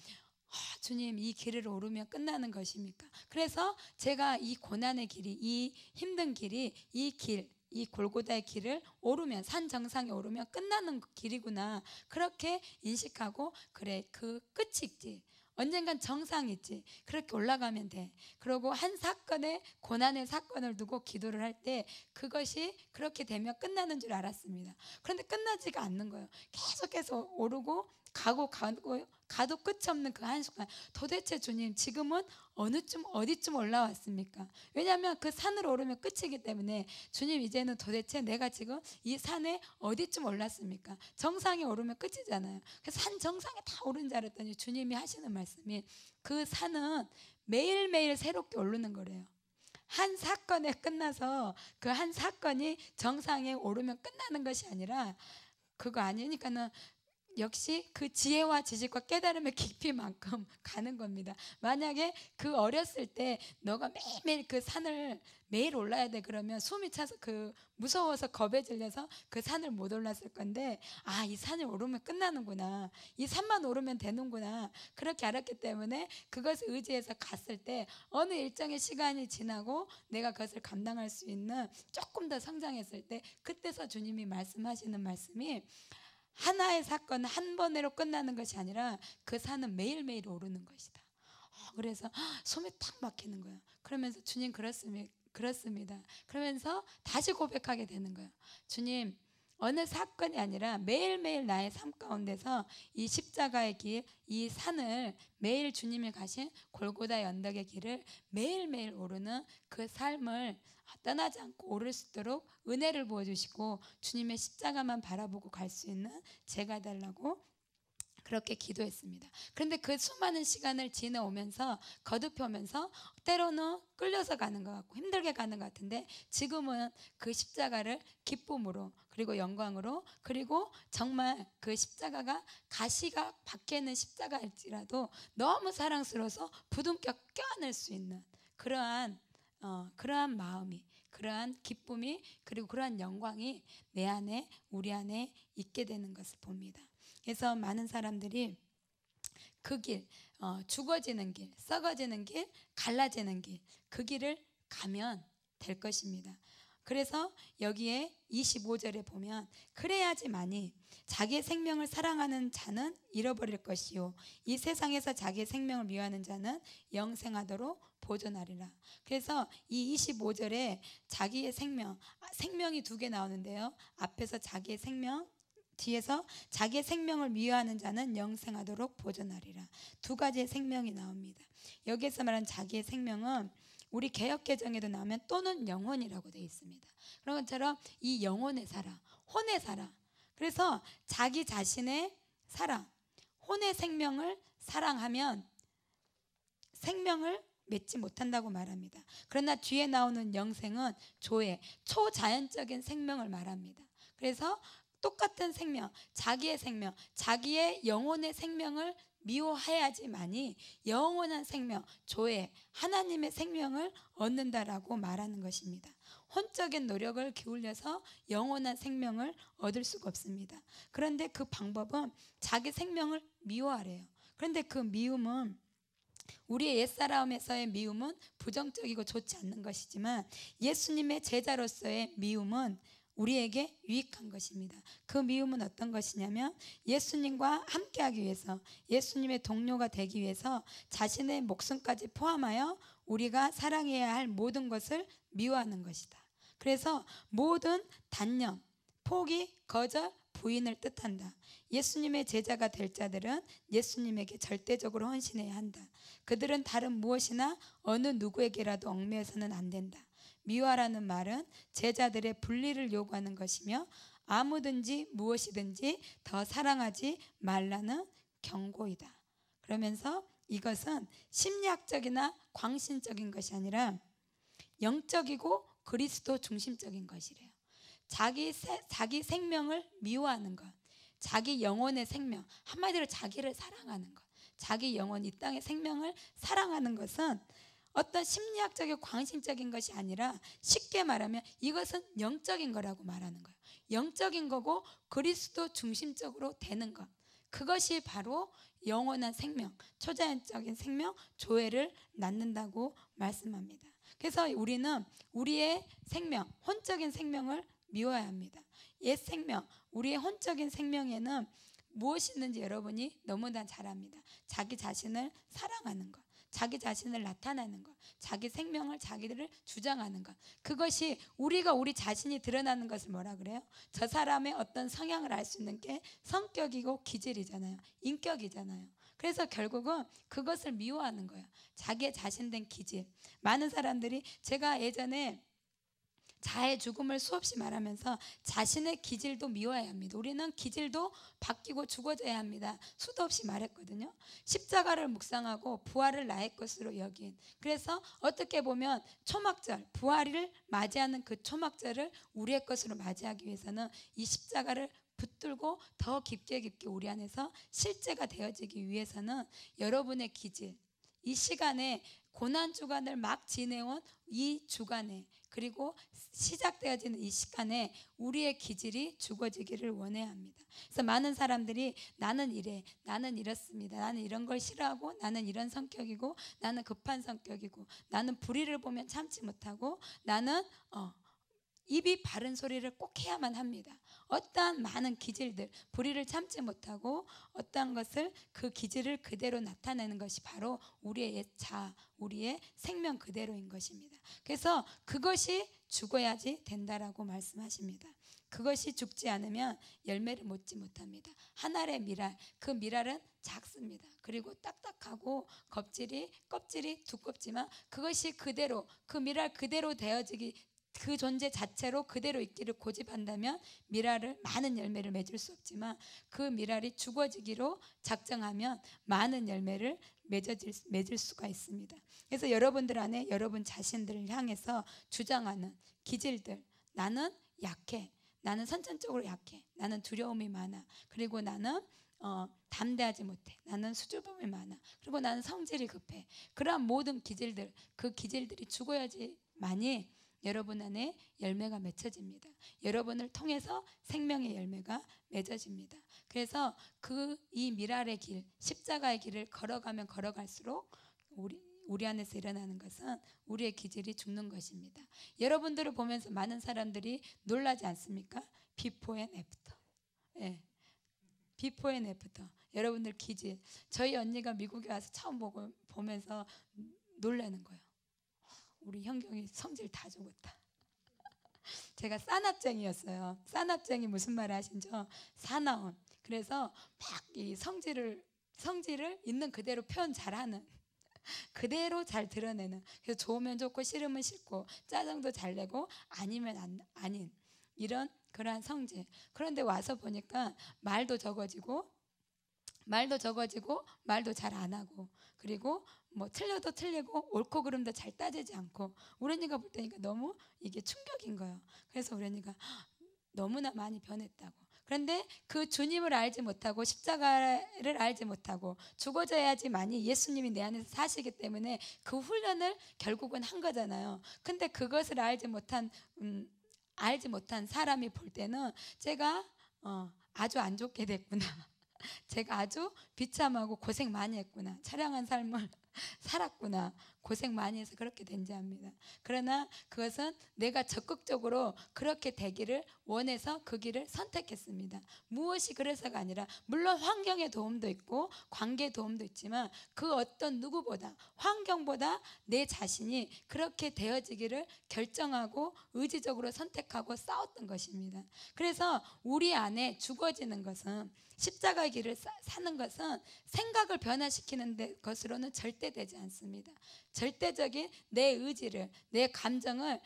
주님 이 길을 오르면 끝나는 것입니까? 그래서 제가 이 고난의 길이, 이 힘든 길이 이 골고다의 길을 오르면 산 정상에 오르면 끝나는 길이구나 그렇게 인식하고 그래 그 끝이 있지 언젠간 정상이 있지 그렇게 올라가면 돼. 그리고 한 사건의 고난의 사건을 두고 기도를 할 때 그것이 그렇게 되면 끝나는 줄 알았습니다. 그런데 끝나지가 않는 거예요. 계속해서 오르고 가도 끝이 없는 그 한순간 도대체 주님 지금은 어디쯤 올라왔습니까? 왜냐하면 그 산을 오르면 끝이기 때문에 주님 이제는 도대체 내가 지금 이 산에 어디쯤 올랐습니까? 정상에 오르면 끝이잖아요. 그래서 산 정상에 다 오른 줄 알았더니 주님이 하시는 말씀이 그 산은 매일매일 새롭게 오르는 거래요. 한 사건에 끝나서 그 한 사건이 정상에 오르면 끝나는 것이 아니라 그거 아니니까는 역시 그 지혜와 지식과 깨달음의 깊이만큼 가는 겁니다. 만약에 그 어렸을 때 너가 매일매일 그 산을 매일 올라야 돼 그러면 숨이 차서 그 무서워서 겁에 질려서 그 산을 못 올랐을 건데, 아, 이 산을 오르면 끝나는구나, 이 산만 오르면 되는구나, 그렇게 알았기 때문에 그것을 의지해서 갔을 때 어느 일정의 시간이 지나고 내가 그것을 감당할 수 있는 조금 더 성장했을 때, 그때서 주님이 말씀하시는 말씀이 하나의 사건 한 번으로 끝나는 것이 아니라 그 산은 매일매일 오르는 것이다. 그래서 숨이 탁 막히는 거예요. 그러면서 주님 그렇습니다. 그러면서 다시 고백하게 되는 거예요. 주님, 어느 사건이 아니라 매일매일 나의 삶 가운데서 이 십자가의 길, 이 산을 매일 주님이 가신 골고다의 언덕의 길을 매일매일 오르는 그 삶을 떠나지 않고 오를 수 있도록 은혜를 부어주시고 주님의 십자가만 바라보고 갈 수 있는 제가 되려고 그렇게 기도했습니다. 그런데 그 수많은 시간을 지나오면서 거듭하면서 때로는 끌려서 가는 것 같고 힘들게 가는 것 같은데, 지금은 그 십자가를 기쁨으로 그리고 영광으로, 그리고 정말 그 십자가가 가시가 박혀있는 십자가일지라도 너무 사랑스러워서 부둥켜 껴안을 수 있는 그러한 마음이, 그러한 기쁨이, 그리고 그러한 영광이 내 안에, 우리 안에 있게 되는 것을 봅니다. 그래서 많은 사람들이 그 길, 죽어지는 길, 썩어지는 길, 갈라지는 길, 그 길을 가면 될 것입니다. 그래서 여기에 25절에 보면 그래야지만이 자기의 생명을 사랑하는 자는 잃어버릴 것이요 이 세상에서 자기의 생명을 미워하는 자는 영생하도록 보존하리라. 그래서 이 25절에 자기의 생명이 두 개 나오는데요. 앞에서 자기의 생명, 뒤에서 자기의 생명을 미워하는 자는 영생하도록 보존하리라. 두 가지의 생명이 나옵니다. 여기에서 말하는 자기의 생명은 우리 개역개정에도 나오면 또는 영혼이라고 되어 있습니다. 그런 것처럼 이 영혼의 살아, 혼의 살아. 그래서 자기 자신의 사랑, 혼의 생명을 사랑하면 생명을 맺지 못한다고 말합니다. 그러나 뒤에 나오는 영생은 조의 초자연적인 생명을 말합니다. 그래서 똑같은 생명, 자기의 생명, 자기의 영혼의 생명을 미워해야지만이 영원한 생명, 조의 하나님의 생명을 얻는다라고 말하는 것입니다. 혼적인 노력을 기울여서 영원한 생명을 얻을 수가 없습니다. 그런데 그 방법은 자기 생명을 미워하래요. 그런데 그 미움은, 우리의 옛사람에서의 미움은 부정적이고 좋지 않는 것이지만 예수님의 제자로서의 미움은 우리에게 유익한 것입니다. 그 미움은 어떤 것이냐면 예수님과 함께하기 위해서, 예수님의 동료가 되기 위해서 자신의 목숨까지 포함하여 우리가 사랑해야 할 모든 것을 미워하는 것이다. 그래서 모든 단념, 포기, 거절, 부인을 뜻한다. 예수님의 제자가 될 자들은 예수님에게 절대적으로 헌신해야 한다. 그들은 다른 무엇이나 어느 누구에게라도 얽매여서는 안 된다. 미워하라는 말은 제자들의 분리를 요구하는 것이며 아무든지 무엇이든지 더 사랑하지 말라는 경고이다. 그러면서 이것은 심리학적이나 광신적인 것이 아니라 영적이고 그리스도 중심적인 것이래요. 자기 생명을 미워하는 것, 자기 영혼의 생명, 한마디로 자기를 사랑하는 것, 자기 영혼, 이 땅의 생명을 사랑하는 것은 어떤 심리학적이고 광신적인 것이 아니라 쉽게 말하면 이것은 영적인 거라고 말하는 거예요. 영적인 거고 그리스도 중심적으로 되는 것, 그것이 바로 영원한 생명, 초자연적인 생명, 조회를 낳는다고 말씀합니다. 그래서 우리는 우리의 생명, 혼적인 생명을 미워야 합니다. 옛 생명, 우리의 혼적인 생명에는 무엇이 있는지 여러분이 너무나 잘 압니다. 자기 자신을 사랑하는 것, 자기 자신을 나타내는 것, 자기 생명을, 자기들을 주장하는 것, 그것이 우리가 우리 자신이 드러나는 것을 뭐라 그래요? 저 사람의 어떤 성향을 알 수 있는 게 성격이고 기질이잖아요. 인격이잖아요. 그래서 결국은 그것을 미워하는 거예요. 자기의 자신된 기질. 많은 사람들이, 제가 예전에 자의 죽음을 수없이 말하면서 자신의 기질도 미워해야 합니다. 우리는 기질도 바뀌고 죽어져야 합니다. 수도 없이 말했거든요. 십자가를 묵상하고 부활을 나의 것으로 여긴, 그래서 어떻게 보면 초막절, 부활을 맞이하는 그 초막절을 우리의 것으로 맞이하기 위해서는 이 십자가를 붙들고 더 깊게 우리 안에서 실제가 되어지기 위해서는 여러분의 기질, 이 시간에 고난 주간을 막 지내온 이 주간에, 그리고 시작되어지는 이 시간에 우리의 기질이 죽어지기를 원해야 합니다. 그래서 많은 사람들이 나는 이래, 나는 이렇습니다, 나는 이런 걸 싫어하고, 나는 이런 성격이고, 나는 급한 성격이고, 나는 불의를 보면 참지 못하고, 나는 입이 바른 소리를 꼭 해야만 합니다. 어떠한 많은 기질들, 불의를 참지 못하고 어떠한 것을, 그 기질을 그대로 나타내는 것이 바로 우리의 자아, 우리의 생명 그대로인 것입니다. 그래서 그것이 죽어야지 된다라고 말씀하십니다. 그것이 죽지 않으면 열매를 맺지 못합니다. 한 알의 미랄, 그 미랄은 작습니다. 그리고 딱딱하고 껍질이 두껍지만 그것이 그대로, 그 미랄 그대로 되어지기, 그 존재 자체로 그대로 있기를 고집한다면 미랄을, 많은 열매를 맺을 수 없지만 그 미랄이 죽어지기로 작정하면 많은 열매를 맺을 수가 있습니다. 그래서 여러분들 안에 여러분 자신들을 향해서 주장하는 기질들, 나는 약해, 나는 선천적으로 약해, 나는 두려움이 많아, 그리고 나는 담대하지 못해, 나는 수줍음이 많아, 그리고 나는 성질이 급해, 그러한 모든 기질들, 그 기질들이 죽어야지만이 여러분 안에 열매가 맺혀집니다. 여러분을 통해서 생명의 열매가 맺어집니다. 그래서 이 미랄의 길, 십자가의 길을 걸어가면 걸어갈수록 우리 안에서 일어나는 것은 우리의 기질이 죽는 것입니다. 여러분들을 보면서 많은 사람들이 놀라지 않습니까? 비포 앤 애프터. 예. 비포 앤 애프터. 여러분들 기질. 저희 언니가 미국에 와서 처음 보면서 놀라는 거예요. 우리 현경이 성질 다 죽었다. 제가 싸납쟁이였어요. 싸납쟁이 무슨 말 아시죠? 사나운. 그래서 막 이 성질을 있는 그대로 표현 잘하는, 그대로 잘 드러내는. 그래서 좋으면 좋고 싫으면 싫고, 짜증도 잘 내고 아니면 아닌, 이런 그러한 성질. 그런데 와서 보니까 말도 적어지고 말도 잘 안 하고, 그리고 뭐 틀려도 틀리고 옳고 그름도 잘 따지지 않고, 우리 언니가 볼 때니까 너무 이게 충격인 거예요. 그래서 우리 언니가 너무나 많이 변했다고. 그런데 그 주님을 알지 못하고 십자가를 알지 못하고 죽어져야지만이 예수님이 내 안에서 사시기 때문에 그 훈련을 결국은 한 거잖아요. 근데 그것을 알지 못한 사람이 볼 때는 제가 아주 안 좋게 됐구나, 제가 아주 비참하고 고생 많이 했구나, 처량한 삶을 살았구나, 고생 많이 해서 그렇게 된지 압니다. 그러나 그것은 내가 적극적으로 그렇게 되기를 원해서 그 길을 선택했습니다. 무엇이 그래서가 아니라, 물론 환경의 도움도 있고 관계의 도움도 있지만 그 어떤 누구보다, 환경보다 내 자신이 그렇게 되어지기를 결정하고 의지적으로 선택하고 싸웠던 것입니다. 그래서 우리 안에 죽어지는 것은, 십자가의 길을 사는 것은 생각을 변화시키는 것으로는 절대 되지 않습니다. 절대적인 내 의지를, 내 감정을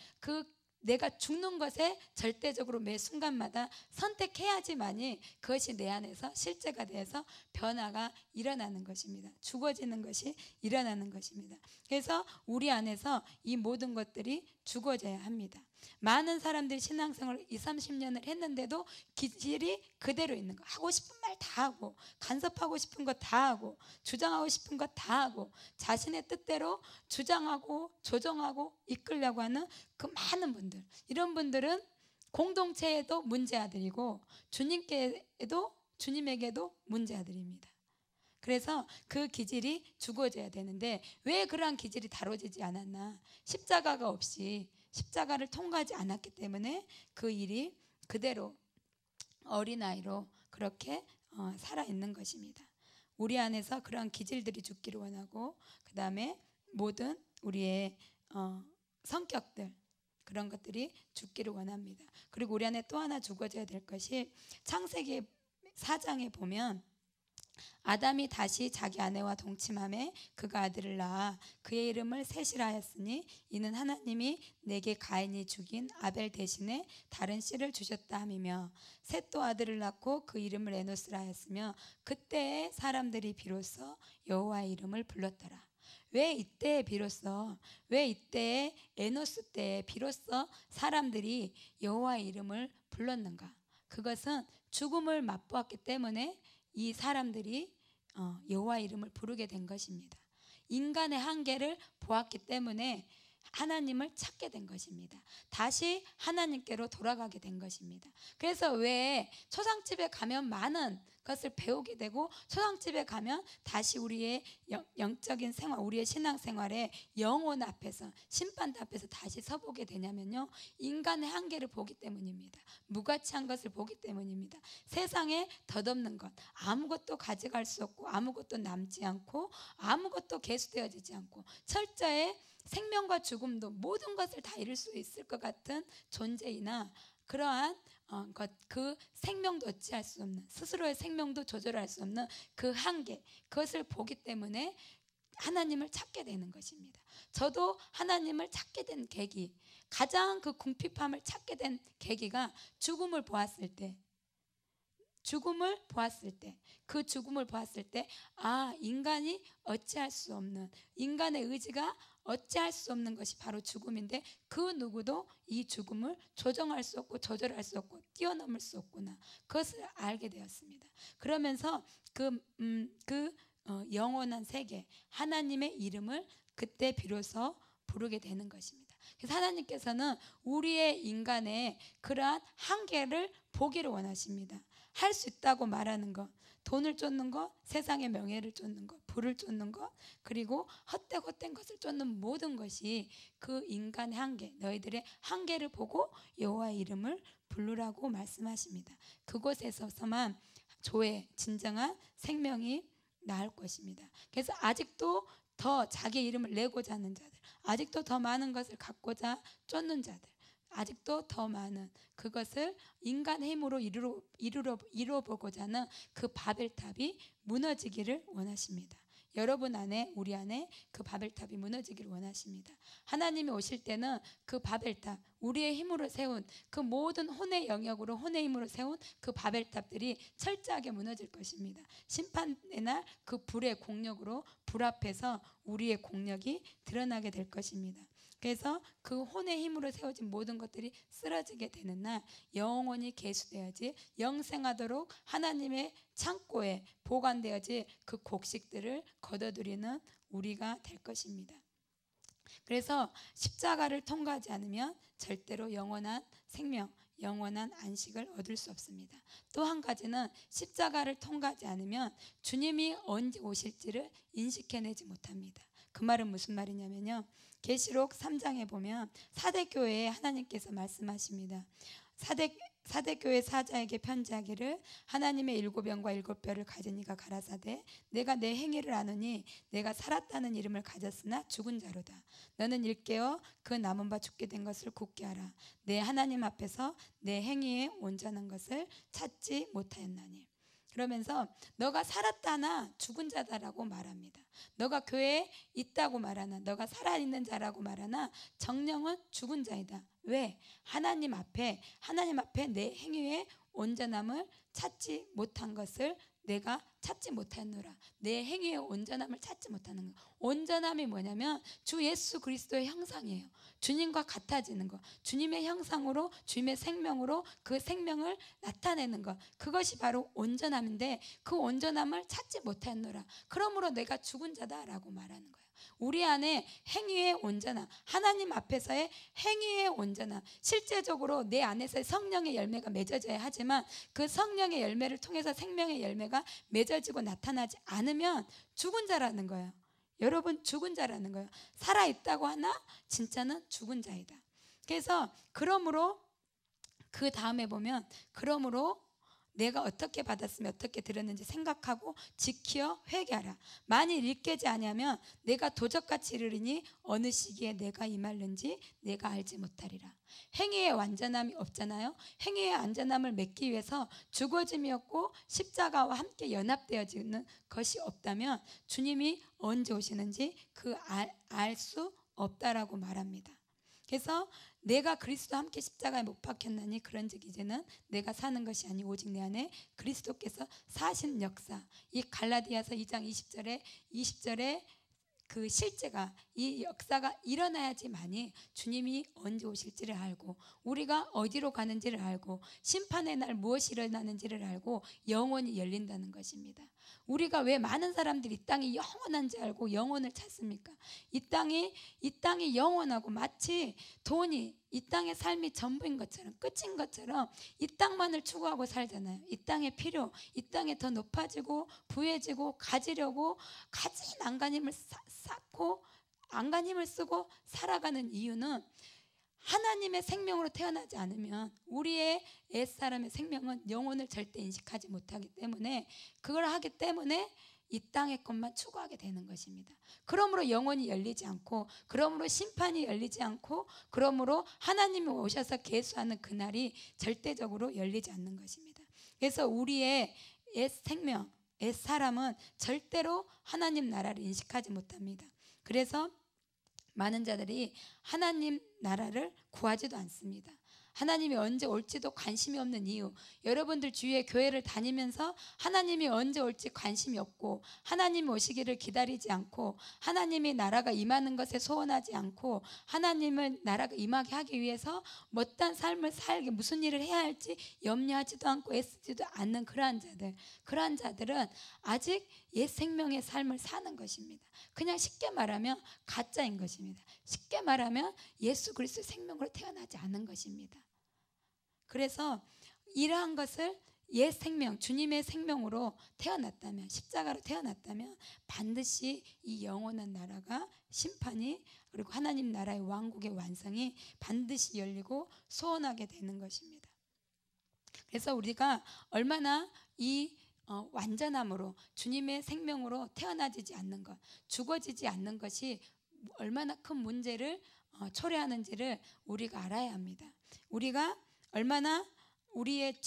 내가 죽는 것에 절대적으로 매 순간마다 선택해야지만이 그것이 내 안에서 실제가 돼서 변화가 일어나는 것입니다. 죽어지는 것이 일어나는 것입니다. 그래서 우리 안에서 이 모든 것들이 죽어져야 합니다. 많은 사람들이 신앙생활을 20-30년을 했는데도 기질이 그대로 있는 거, 하고 싶은 말 다 하고, 간섭하고 싶은 거 다 하고, 주장하고 싶은 거 다 하고, 자신의 뜻대로 주장하고 조정하고 이끌려고 하는 그 많은 분들, 이런 분들은 공동체에도 문제아들이고 주님에게도 문제아들입니다. 그래서 그 기질이 죽어져야 되는데, 왜 그러한 기질이 다뤄지지 않았나? 십자가가 없이, 십자가를 통과하지 않았기 때문에 그 일이 그대로 어린아이로 그렇게 살아있는 것입니다. 우리 안에서 그런 기질들이 죽기를 원하고, 그 다음에 모든 우리의 성격들, 그런 것들이 죽기를 원합니다. 그리고 우리 안에 또 하나 죽어져야 될 것이, 창세기 4장에 보면 아담이 다시 자기 아내와 동침하매 그가 아들을 낳아 그의 이름을 셋이라 하였으니 이는 하나님이 내게 가인이 죽인 아벨 대신에 다른 씨를 주셨다 함이며, 셋도 아들을 낳고 그 이름을 에노스라 하였으며 그때에 사람들이 비로소 여호와의 이름을 불렀더라. 왜 이때에 비로소, 왜 이때에 에노스 때에 비로소 사람들이 여호와의 이름을 불렀는가? 그것은 죽음을 맛보았기 때문에 이 사람들이 여호와 이름을 부르게 된 것입니다. 인간의 한계를 보았기 때문에 하나님을 찾게 된 것입니다. 다시 하나님께로 돌아가게 된 것입니다. 그래서 왜 초상집에 가면 많은 것을 배우게 되고 초상집에 가면 다시 우리의 영적인 생활, 우리의 신앙생활에 영혼 앞에서 심판대 앞에서 다시 서보게 되냐면요, 인간의 한계를 보기 때문입니다. 무가치한 것을 보기 때문입니다. 세상에 덧없는 것, 아무것도 가져갈 수 없고 아무것도 남지 않고 아무것도 계수되어지지 않고 철저히 생명과 죽음도 모든 것을 다 잃을 수 있을 것 같은 존재이나 그러한 그 생명도 어찌할 수 없는, 스스로의 생명도 조절할 수 없는 그 한계, 그것을 보기 때문에 하나님을 찾게 되는 것입니다. 저도 하나님을 찾게 된 계기, 가장 그 궁핍함을 찾게 된 계기가 죽음을 보았을 때, 그 죽음을 보았을 때, 인간이 어찌할 수 없는, 인간의 의지가 어찌할 수 없는 것이 바로 죽음인데 그 누구도 이 죽음을 조정할 수 없고 조절할 수 없고 뛰어넘을 수 없구나, 그것을 알게 되었습니다. 그러면서 영원한 세계, 하나님의 이름을 그때 비로소 부르게 되는 것입니다. 그래서 하나님께서는 우리의 인간의 그러한 한계를 보기를 원하십니다. 할 수 있다고 말하는 것, 돈을 쫓는 것, 세상의 명예를 쫓는 것, 부를 쫓는 것, 그리고 헛된 것을 쫓는 모든 것이 그 인간의 한계, 너희들의 한계를 보고 여호와의 이름을 부르라고 말씀하십니다. 그곳에서만 조의 진정한 생명이 나을 것입니다. 그래서 아직도 더 자기 이름을 내고자 하는 자들, 아직도 더 많은 것을 갖고자 쫓는 자들, 아직도 더 많은 그것을 인간의 힘으로 이루어보고자 하는 그 바벨탑이 무너지기를 원하십니다. 여러분 안에, 우리 안에 그 바벨탑이 무너지기를 원하십니다. 하나님이 오실 때는 그 바벨탑, 우리의 힘으로 세운 그 모든 혼의 영역으로, 혼의 힘으로 세운 그 바벨탑들이 철저하게 무너질 것입니다. 심판의 날 그 불의 공력으로, 불 앞에서 우리의 공력이 드러나게 될 것입니다. 그래서 그 혼의 힘으로 세워진 모든 것들이 쓰러지게 되는 날, 영원히 계수되어질, 영생하도록 하나님의 창고에 보관되어질 그 곡식들을 거둬들이는 우리가 될 것입니다. 그래서 십자가를 통과하지 않으면 절대로 영원한 생명, 영원한 안식을 얻을 수 없습니다. 또 한 가지는 십자가를 통과하지 않으면 주님이 언제 오실지를 인식해내지 못합니다. 그 말은 무슨 말이냐면요, 계시록 3장에 보면 사대교회에 하나님께서 말씀하십니다. 사대교회 사자에게 편지하기를, 하나님의 7영과 7뼈를 가진 이가 가라사대, 내가 내 행위를 아노니 내가 살았다는 이름을 가졌으나 죽은 자로다. 너는 일깨어 그 남은 바 죽게 된 것을 굳게 하라. 내 하나님 앞에서 내 행위에 온전한 것을 찾지 못하였나니. 그러면서 너가 살았다나 죽은 자다라고 말합니다. 너가 교회에 있다고 말하나, 너가 살아있는 자라고 말하나 정령은 죽은 자이다. 왜? 하나님 앞에 내 행위의 온전함을 찾지 못한 것을 내가 찾지 못하노라. 내 행위의 온전함을 찾지 못하는 것. 온전함이 뭐냐면 주 예수 그리스도의 형상이에요. 주님과 같아지는 것, 주님의 형상으로, 주님의 생명으로 그 생명을 나타내는 것, 그것이 바로 온전함인데 그 온전함을 찾지 못하노라. 그러므로 내가 죽은 자다라고 말하는 거예요. 우리 안에 행위의 온전함, 하나님 앞에서의 행위의 온전함, 실제적으로 내 안에서의 성령의 열매가 맺어져야 하지만 그 성령의 열매를 통해서 생명의 열매가 맺어지고 나타나지 않으면 죽은 자라는 거예요. 여러분, 죽은 자라는 거예요. 살아있다고 하나 진짜는 죽은 자이다. 그래서 그러므로 그 다음에 보면, 그러므로 내가 어떻게 받았으면 어떻게 들었는지 생각하고 지켜 회개하라. 만일 일깨지 아니하면 내가 도적같이 이르리니 어느 시기에 내가 임할는지 내가 알지 못하리라. 행위의 완전함이 없잖아요. 행위의 완전함을 맺기 위해서 죽어짐이 없고 십자가와 함께 연합되어지는 것이 없다면 주님이 언제 오시는지 그 알 수 없다라고 말합니다. 그래서 내가 그리스도와 함께 십자가에 못 박혔나니 그런즉 이제는 내가 사는 것이 아니 오직 내 안에 그리스도께서 사신 역사, 이 갈라디아서 2장 20절에 그 실제가, 이 역사가 일어나야지만이 주님이 언제 오실지를 알고, 우리가 어디로 가는지를 알고, 심판의 날 무엇이 일어나는지를 알고 영혼이 열린다는 것입니다. 우리가 왜 많은 사람들이 이 땅이 영원한지 알고 영혼을 찾습니까? 이 땅이 영원하고, 마치 돈이 이 땅의 삶이 전부인 것처럼, 끝인 것처럼 이 땅만을 추구하고 살잖아요. 이 땅의 필요, 이 땅에 더 높아지고 부해지고 가지려고 가진 안간힘을 쌓고 안간힘을 쓰고 살아가는 이유는, 하나님의 생명으로 태어나지 않으면 우리의 옛사람의 생명은 영혼을 절대 인식하지 못하기 때문에, 그걸 하기 때문에 이 땅의 것만 추구하게 되는 것입니다. 그러므로 영혼이 열리지 않고, 그러므로 심판이 열리지 않고, 그러므로 하나님이 오셔서 계수하는 그날이 절대적으로 열리지 않는 것입니다. 그래서 우리의 옛 생명, 옛 사람은 절대로 하나님 나라를 인식하지 못합니다. 그래서 많은 자들이 하나님 나라를 구하지도 않습니다. 하나님이 언제 올지도 관심이 없는 이유, 여러분들 주위에 교회를 다니면서 하나님이 언제 올지 관심이 없고, 하나님이 오시기를 기다리지 않고, 하나님이 나라가 임하는 것에 소원하지 않고, 하나님을 나라가 임하게 하기 위해서 못한 삶을 살게, 무슨 일을 해야 할지 염려하지도 않고 애쓰지도 않는 그러한 자들은 아직 옛 생명의 삶을 사는 것입니다. 그냥 쉽게 말하면 가짜인 것입니다. 쉽게 말하면 예수 그리스도의 생명으로 태어나지 않은 것입니다. 그래서 이러한 것을 옛 생명, 주님의 생명으로 태어났다면, 십자가로 태어났다면 반드시 이 영원한 나라가, 심판이, 그리고 하나님 나라의 왕국의 완성이 반드시 열리고 소원하게 되는 것입니다. 그래서 우리가 얼마나 이 완전함으로, 주님의 생명으로 태어나지지 않는 것, 죽어지지 않는 것이 얼마나 큰 문제를 초래하는지를 우리가 알아야 합니다. 우리가 얼마나 우리의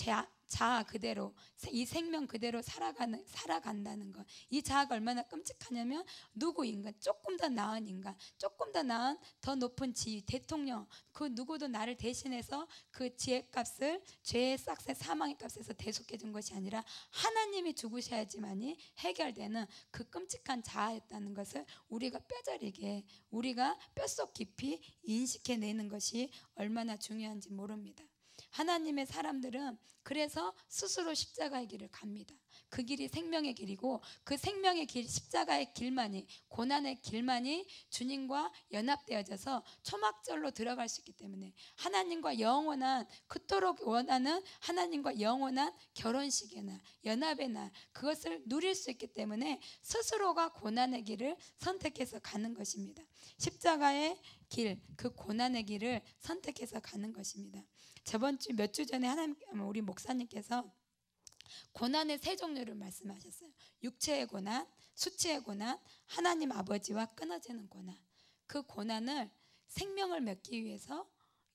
자아 그대로, 이 생명 그대로 살아간다는 것, 이 자아가 얼마나 끔찍하냐면, 누구 인간, 조금 더 나은 인간, 조금 더 나은 더 높은 지위, 대통령, 그 누구도 나를 대신해서 그 지혜값을, 죄의 싹새 사망의 값에서 대속해 준 것이 아니라 하나님이 죽으셔야지만이 해결되는 그 끔찍한 자아였다는 것을 우리가 뼈저리게, 우리가 뼛속 깊이 인식해내는 것이 얼마나 중요한지 모릅니다. 하나님의 사람들은 그래서 스스로 십자가의 길을 갑니다. 그 길이 생명의 길이고, 그 생명의 길, 십자가의 길만이, 고난의 길만이 주님과 연합되어져서 초막절로 들어갈 수 있기 때문에, 하나님과 영원한, 그토록 원하는 하나님과 영원한 결혼식의 날, 연합의 날, 그것을 누릴 수 있기 때문에 스스로가 고난의 길을 선택해서 가는 것입니다. 십자가의 길, 그 고난의 길을 선택해서 가는 것입니다. 저번 주, 몇 주 전에 우리 목사님께서 고난의 세 종류를 말씀하셨어요. 육체의 고난, 수치의 고난, 하나님 아버지와 끊어지는 고난. 그 고난을, 생명을 맺기 위해서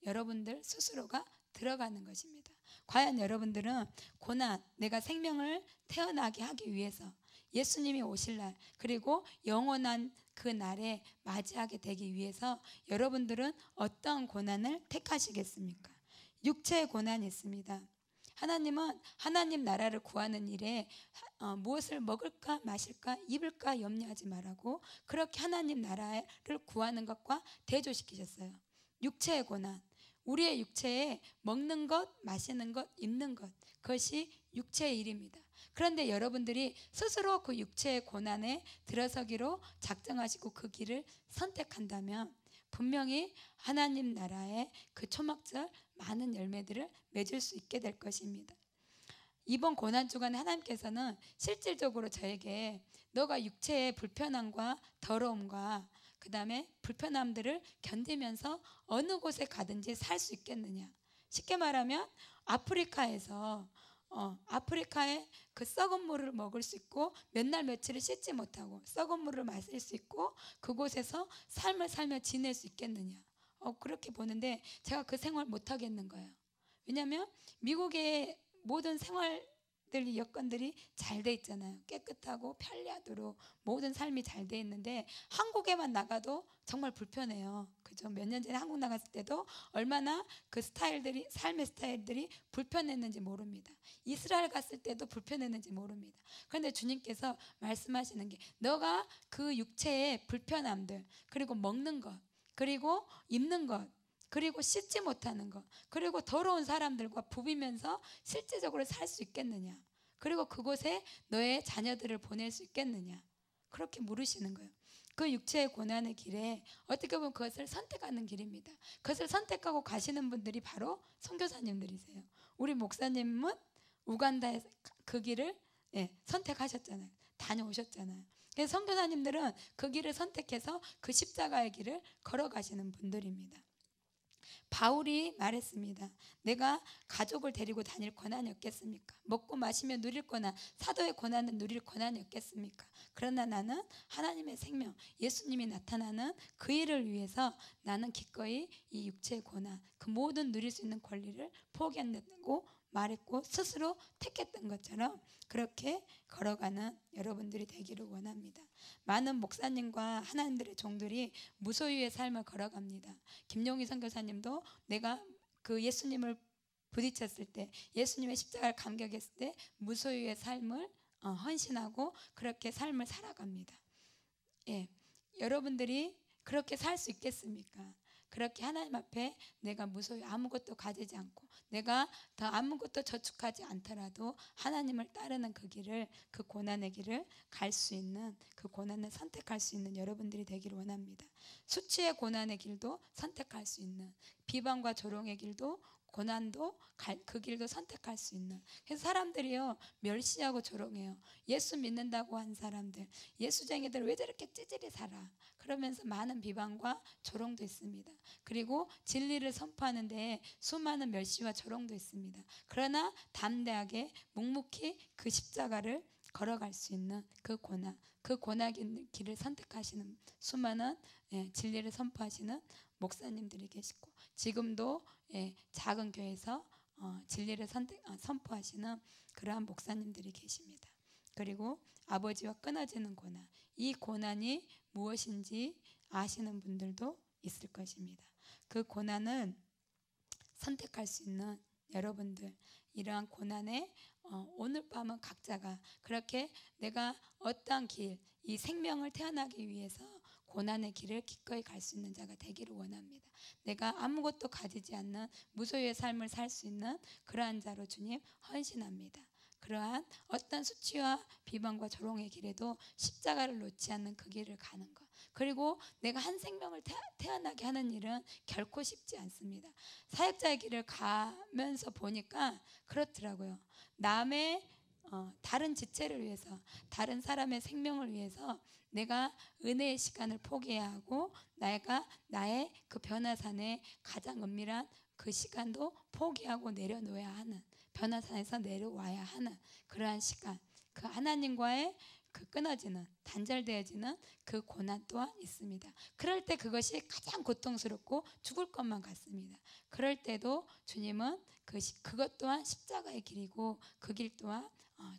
여러분들 스스로가 들어가는 것입니다. 과연 여러분들은 고난, 내가 생명을 태어나게 하기 위해서 예수님이 오실 날, 그리고 영원한 그 날에 맞이하게 되기 위해서 여러분들은 어떤 고난을 택하시겠습니까? 육체의 고난이 있습니다. 하나님은 하나님 나라를 구하는 일에 무엇을 먹을까 마실까 입을까 염려하지 말라고, 그렇게 하나님 나라를 구하는 것과 대조시키셨어요. 육체의 고난, 우리의 육체에 먹는 것, 마시는 것, 입는 것, 그것이 육체의 일입니다. 그런데 여러분들이 스스로 그 육체의 고난에 들어서기로 작정하시고 그 길을 선택한다면 분명히 하나님 나라의 그 초막절 많은 열매들을 맺을 수 있게 될 것입니다. 이번 고난주간에 하나님께서는 실질적으로 저에게, 너가 육체의 불편함과 더러움과 그 다음에 불편함들을 견디면서 어느 곳에 가든지 살 수 있겠느냐. 쉽게 말하면 아프리카에서 아프리카에 그 썩은 물을 먹을 수 있고, 몇 날 며칠을 씻지 못하고 썩은 물을 마실 수 있고, 그곳에서 삶을 살며 지낼 수 있겠느냐. 그렇게 보는데 제가 그 생활 못 하겠는 거예요. 왜냐하면 미국의 모든 생활들, 여건들이 잘 돼 있잖아요. 깨끗하고 편리하도록 모든 삶이 잘 돼 있는데, 한국에만 나가도 정말 불편해요. 그죠? 몇 년 전에 한국 나갔을 때도 얼마나 그 스타일들이, 삶의 스타일들이 불편했는지 모릅니다. 이스라엘 갔을 때도 불편했는지 모릅니다. 그런데 주님께서 말씀하시는 게, 너가 그 육체의 불편함들, 그리고 먹는 것, 그리고 입는 것, 그리고 씻지 못하는 것, 그리고 더러운 사람들과 부비면서 실제적으로 살 수 있겠느냐, 그리고 그곳에 너의 자녀들을 보낼 수 있겠느냐, 그렇게 물으시는 거예요. 그 육체의 고난의 길에 어떻게 보면 그것을 선택하는 길입니다. 그것을 선택하고 가시는 분들이 바로 선교사님들이세요. 우리 목사님은 우간다에서 그 길을 선택하셨잖아요. 다녀오셨잖아요. 그래서 선교사님들은 그 길을 선택해서 그 십자가의 길을 걸어가시는 분들입니다. 바울이 말했습니다. 내가 가족을 데리고 다닐 권한이 없겠습니까? 먹고 마시며 누릴 권한, 사도의 권한은 누릴 권한이 없겠습니까? 그러나 나는 하나님의 생명, 예수님이 나타나는 그 일을 위해서 나는 기꺼이 이 육체의 고난, 그 모든 누릴 수 있는 권리를 포기한다고 말했고, 스스로 택했던 것처럼 그렇게 걸어가는 여러분들이 되기를 원합니다. 많은 목사님과 하나님들의 종들이 무소유의 삶을 걸어갑니다. 김용희 선교사님도 내가 그 예수님을 부딪혔을 때, 예수님의 십자가를 감격했을 때 무소유의 삶을 헌신하고 그렇게 삶을 살아갑니다. 여러분들이 그렇게 살 수 있겠습니까? 그렇게 하나님 앞에 내가 무소유, 아무것도 가지지 않고 내가 더 아무것도 저축하지 않더라도 하나님을 따르는 그 길을, 그 고난의 길을 갈 수 있는, 그 고난을 선택할 수 있는 여러분들이 되기를 원합니다. 수치의 고난의 길도 선택할 수 있는, 비방과 조롱의 길도, 고난도 그 길도 선택할 수 있는. 그래서 사람들이요 멸시하고 조롱해요. 예수 믿는다고 한 사람들, 예수쟁이들 왜 저렇게 찌질이 살아, 그러면서 많은 비방과 조롱도 있습니다. 그리고 진리를 선포하는데 수많은 멸시와 조롱도 있습니다. 그러나 담대하게 묵묵히 그 십자가를 걸어갈 수 있는 그 고난, 그 고난의 길을 선택하시는 수많은 진리를 선포하시는 목사님들이 계시고, 지금도 작은 교회에서 진리를 선포하시는 그러한 목사님들이 계십니다. 그리고 아버지와 끊어지는 고난, 이 고난이 무엇인지 아시는 분들도 있을 것입니다. 그 고난은 선택할 수 있는 여러분들, 이러한 고난에 오늘 밤은 각자가 그렇게 내가 어떠한 길, 이 생명을 태어나기 위해서 고난의 길을 기꺼이 갈 수 있는 자가 되기를 원합니다. 내가 아무것도 가지지 않는 무소유의 삶을 살 수 있는 그러한 자로 주님 헌신합니다. 그러한 어떤 수치와 비방과 조롱의 길에도 십자가를 놓지 않는 그 길을 가는 것, 그리고 내가 한 생명을 태어나게 하는 일은 결코 쉽지 않습니다. 사역자의 길을 가면서 보니까 그렇더라고요. 남의 다른 지체를 위해서, 다른 사람의 생명을 위해서 내가 은혜의 시간을 포기해야 하고, 내가 나의 그 변화산의 가장 은밀한 그 시간도 포기하고 내려놓아야 하는, 변화산에서 내려와야 하는 그러한 시간, 그 하나님과의 그 끊어지는, 단절되어지는 그 고난 또한 있습니다. 그럴 때 그것이 가장 고통스럽고 죽을 것만 같습니다. 그럴 때도 주님은 그것 또한 십자가의 길이고 그 길 또한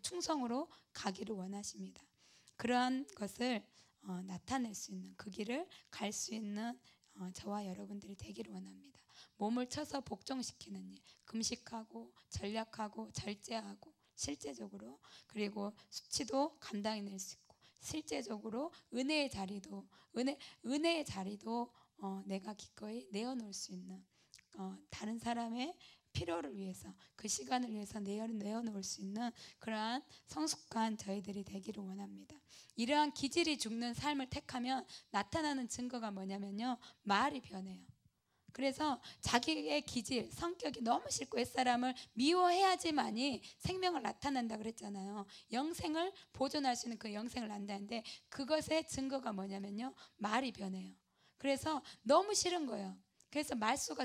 충성으로 가기를 원하십니다. 그러한 것을 나타낼 수 있는, 그 길을 갈 수 있는 저와 여러분들이 되기를 원합니다. 몸을 쳐서 복종시키는 일, 금식하고 전략하고 절제하고 실제적으로, 그리고 수치도 감당해낼 수 있고 실제적으로 은혜의 자리도 내가 기꺼이 내어놓을 수 있는, 다른 사람의 필요를 위해서, 그 시간을 위해서 내어놓을 수 있는 그러한 성숙한 저희들이 되기를 원합니다. 이러한 기질이 죽는 삶을 택하면 나타나는 증거가 뭐냐면요, 말이 변해요. 그래서 자기의 기질, 성격이 너무 싫고 옛사람을 미워해야지만이 생명을 나타낸다 그랬잖아요. 영생을 보존할 수 있는 그 영생을 난다는데, 그것의 증거가 뭐냐면요, 말이 변해요. 그래서 너무 싫은 거예요. 그래서 말수가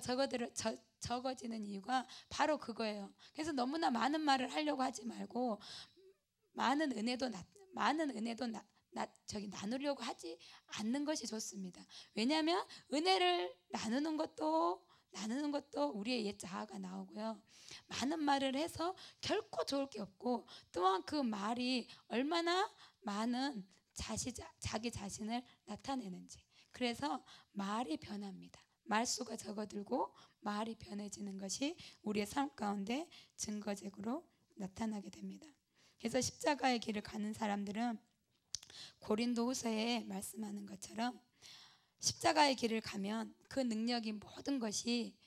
적어지는 이유가 바로 그거예요. 그래서 너무나 많은 말을 하려고 하지 말고 많은 은혜도 나누려고 하지 않는 것이 좋습니다. 왜냐하면 은혜를 나누는 것도 우리의 옛 자아가 나오고요. 많은 말을 해서 결코 좋을 게 없고, 또한 그 말이 얼마나 많은 자기 자신을 나타내는지, 그래서 말이 변합니다. 말수가 적어들고 말이 변해지는 것이 우리의 삶 가운데 증거적으로 나타나게 됩니다. 그래서 십자가의 길을 가는 사람들은 고린도후서에 말씀하는 것처럼 십자가의 길을 가면 그 능력이 모든 것이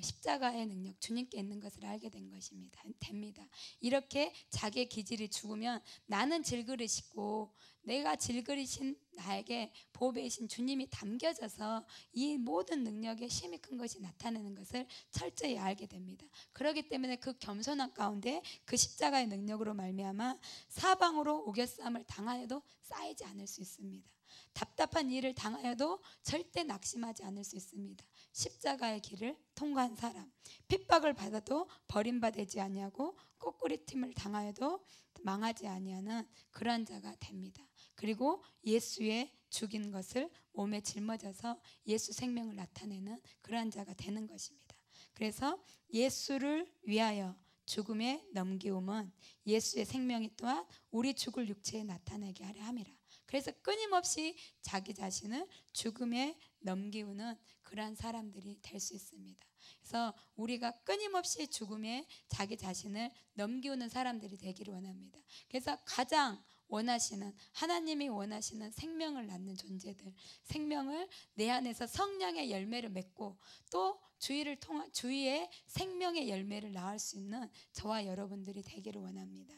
십자가의 능력, 주님께 있는 것을 알게 된 것입니다. 됩니다. 이렇게 자기의 기질이 죽으면 나는 질그릇이고 내가 질그릇인 나에게 보배이신 주님이 담겨져서 이 모든 능력의 힘이 큰 것이 나타나는 것을 철저히 알게 됩니다. 그렇기 때문에 그 겸손한 가운데 그 십자가의 능력으로 말미암아 사방으로 오겨쌈을 당하여도 쌓이지 않을 수 있습니다. 답답한 일을 당하여도 절대 낙심하지 않을 수 있습니다. 십자가의 길을 통과한 사람, 핍박을 받아도 버림받지 아니하고 꼬꾸리팀을 당하여도 망하지 아니하는 그러한 자가 됩니다. 그리고 예수의 죽인 것을 몸에 짊어져서 예수 생명을 나타내는 그러한 자가 되는 것입니다. 그래서 예수를 위하여 죽음에 넘기움은 예수의 생명이 또한 우리 죽을 육체에 나타나게 하려 함이라. 그래서 끊임없이 자기 자신을 죽음에 넘기우는 그러한 사람들이 될 수 있습니다. 그래서 우리가 끊임없이 죽음에 자기 자신을 넘기우는 사람들이 되기를 원합니다. 그래서 가장 원하시는, 하나님이 원하시는 생명을 낳는 존재들, 생명을 내 안에서 성령의 열매를 맺고 또 주위에 생명의 열매를 낳을 수 있는 저와 여러분들이 되기를 원합니다.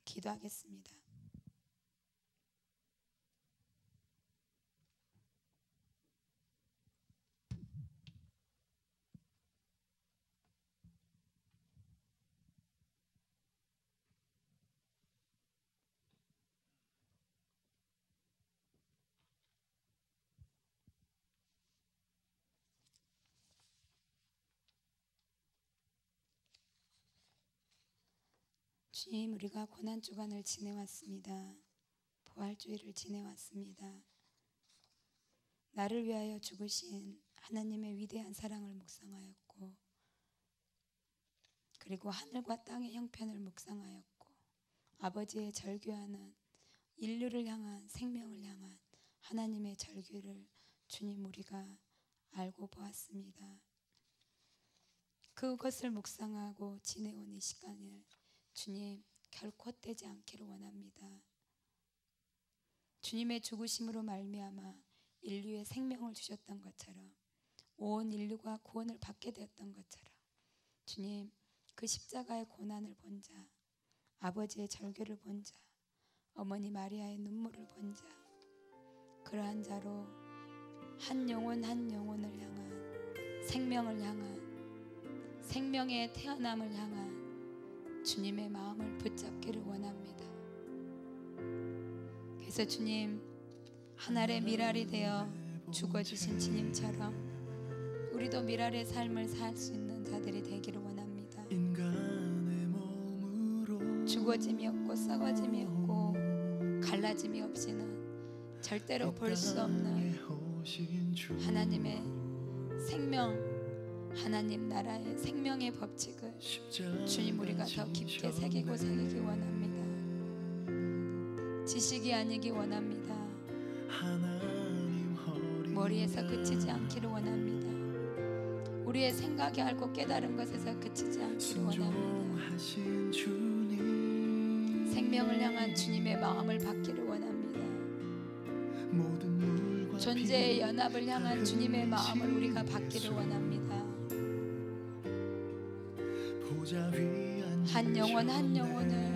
기도하겠습니다. 주님, 우리가 고난주간을 지내왔습니다. 부활주의를 지내왔습니다. 나를 위하여 죽으신 하나님의 위대한 사랑을 묵상하였고, 그리고 하늘과 땅의 형편을 묵상하였고, 아버지의 절규하는 인류를 향한, 생명을 향한 하나님의 절규를 주님 우리가 알고 보았습니다. 그것을 묵상하고 지내온 이 시간을 주님 결코 헛되지 않기를 원합니다. 주님의 죽으심으로 말미암아 인류의 생명을 주셨던 것처럼 온 인류가 구원을 받게 되었던 것처럼 주님, 그 십자가의 고난을 본 자, 아버지의 절규를 본 자, 어머니 마리아의 눈물을 본 자, 그러한 자로 한 영혼 한 영혼을 향한, 생명을 향한, 생명의 태어남을 향한 주님의 마음을 붙잡기를 원합니다. 그래서 주님, 하늘의 미랄이 되어 죽어주신 주님처럼 우리도 미랄의 삶을 살 수 있는 자들이 되기를 원합니다. 죽어짐이 없고 썩어짐이 없고 갈라짐이 없이는 절대로 볼 수 없는 하나님의 생명, 하나님 나라의 생명의 법칙을 주님 우리가 더 깊게 새기고 원합니다. 지식이 아니기 원합니다. 머리에서 그치지 않기를 원합니다. 우리의 생각이 알고 깨달은 것에서 그치지 않기를 원합니다. 생명을 향한 주님의 마음을 받기를 원합니다. 존재의 연합을 향한 주님의 마음을 우리가 받기를 원합니다. 한 영혼 한 영혼을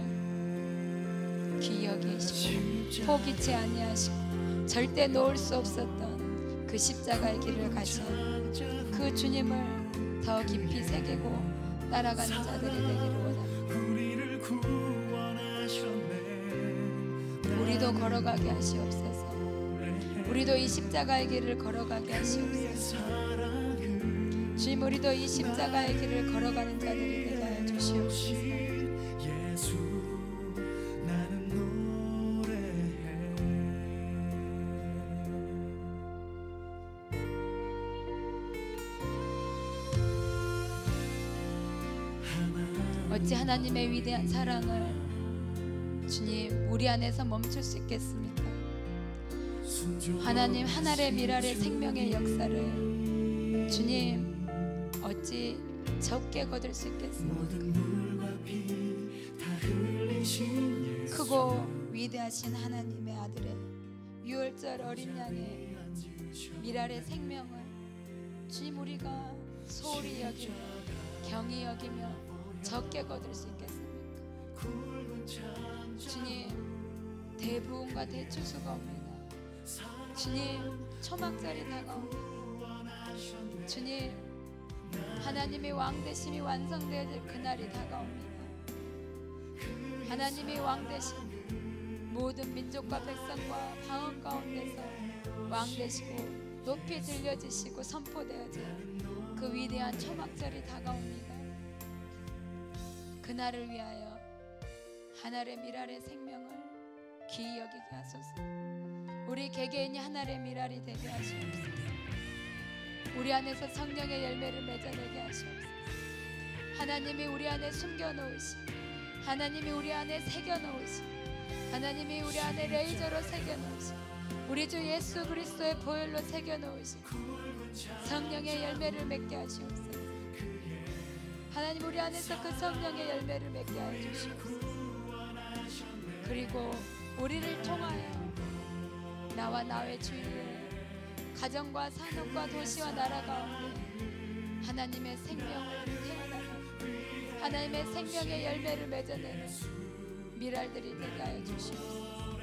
귀히 여기시고 포기치 아니하시고 절대 놓을 수 없었던 그 십자가의 길을 가신 그 주님을 더 깊이 새기고 따라가는 자들이 되기를 원합니다. 우리도 걸어가게 하시옵소서. 우리도 이 십자가의 길을 걸어가게 하시옵소서. 주님, 우리도 이 십자가의 길을 걸어가는 자들이 되게 하여 주시옵소서. 어찌 하나님의 위대한 사랑을 주님 우리 안에서 멈출 수 있겠습니까? 하나님 하늘의 미랄의 생명의 역사를 주님 어찌 적게 거둘 수 있겠습니까? 크고 위대하신 하나님의 아들의 유월절 어린 양의 미랄의 생명을 주님 우리가 소홀히 여기며 경히 여기며 적게 거둘 수 있겠습니까? 주님 대부흥과 대추수가 옵니다. 주님 초막절이 다가옵니다. 주님 하나님의 왕되심이 완성되어질 그날이 다가옵니다. 하나님의 왕되심 모든 민족과 백성과 방언 가운데서 왕되시고 높이 들려지시고 선포되어질 그 위대한 초막절이 다가옵니다. 그날을 위하여 하늘의 미랄의 생명을 기이 여기게 하소서. 우리 개개인이 하늘의 미랄이 되게 하시옵소서. 우리 안에서 성령의 열매를 맺어내게 하시옵소서. 하나님이 우리 안에 숨겨놓으시, 하나님이 우리 안에 새겨놓으시, 하나님이 우리 안에 레이저로 새겨놓으시, 우리 주 예수 그리스도의 보혈로 새겨놓으시 성령의 열매를 맺게 하시옵소서. 하나님 우리 안에서 그 성령의 열매를 맺게 하여 주시옵소서. 그리고 우리를 통하여 나와 나의 주위에 가정과 산업과 도시와 나라 가운데 하나님의 생명을 태어나는 하나님의 생명의 열매를 맺어내는 미랄들이 되게 하여 주시옵소서.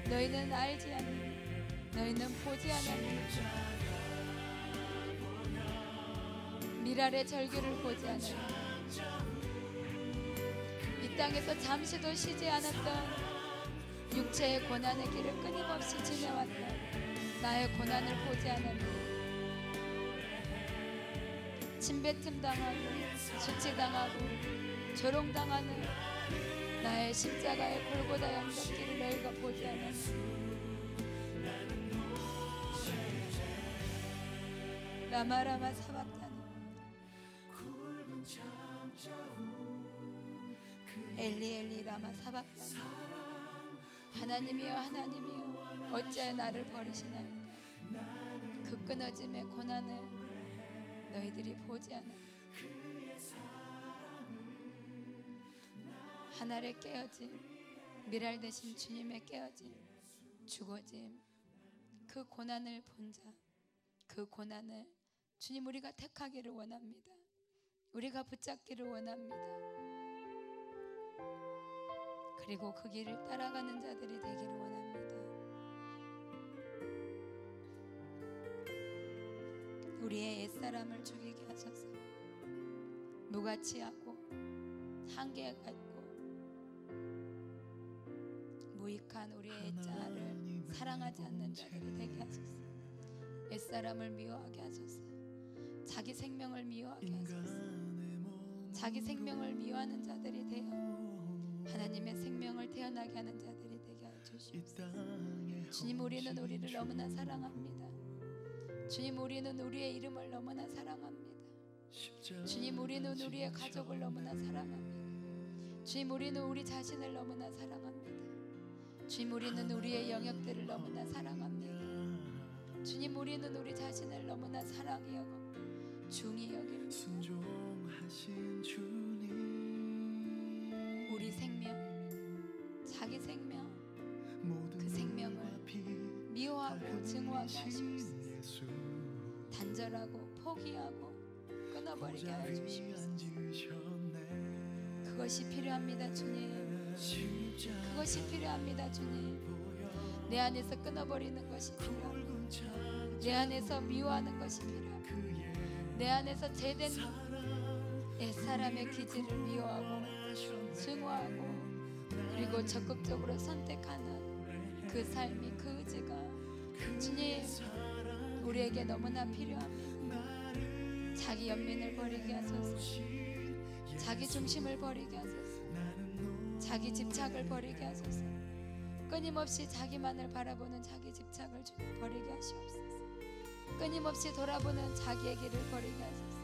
너희는 알지 않니, 너희는 보지 않았니, 미랄의 절규를 보지 않았니, 이 땅에서 잠시도 쉬지 않았던 육체의 고난의 길을 끊임없이 지내왔던 나의 고난을 보지 않았니, 침뱉음 당하고 수치당하고 조롱당하는 나의 십자가의 골고다 영접기를 너희가 보지 않았니. 라마라마 사박다니 엘리 엘리 라마 사박다니 하나님이여 하나님이여 어찌하여 나를 버리시나이까. 그 끊어짐의 고난을 너희들이 보지 않아. 하늘에 깨어짐 미랄 되신 주님의 깨어짐 죽어짐 그 고난을 본 자, 그 고난을 주님 우리가 택하기를 원합니다. 우리가 붙잡기를 원합니다. 그리고 그 길을 따라가는 자들이 되기를 원합니다. 우리의 옛사람을 죽이게 하셔서 무가치하고 한계가 있고 무익한 우리의 옛자를 사랑하지 않는 자들이 되게 하소서. 옛사람을 미워하게 하소서. 자기 생명을 미워하게 하소서. 자기 생명을 미워하는 자들이 되어 하나님의 생명을 태어나게 하는 자들이 되게 하여 주시옵소서. 주님 우리는 우리를 너무나 사랑합니다. 주님 우리는 우리의 이름을 너무나 사랑합니다. 주님 우리는 우리의 가족을 너무나 사랑합니다. 주님 우리는 우리 자신을 너무나 사랑합니다. 주님 우리는 우리의 영역들을 너무나 사랑합니다. 주님 우리는 우리 자신을 너무나 사랑히 여겨 중히 여깁니다. 우리 생명, 자기 생명, 그 생명을 미워하고 증오하게 하시옵소서. 단절하고 포기하고 끊어버리게 하여 주시옵소서. 그것이 필요합니다 주님. 그것이 필요합니다 주님. 내 안에서 끊어버리는 것이 필요합니다. 내 안에서 미워하는 것이 필요합니다. 내 안에서 죄된 옛사람의 기질을 미워하고 증오하고 그리고 적극적으로 선택하는 그 삶이 그 의지가 주님 우리에게 너무나 필요합니다. 자기 연민을 버리게 하소서. 자기 중심을 버리게 하소서. 자기 집착을 버리게 하소서. 끊임없이 자기만을 바라보는 자기 집착을 버리게 하시옵소서. 끊임없이 돌아보는 자기의 길을 버리게 하소서.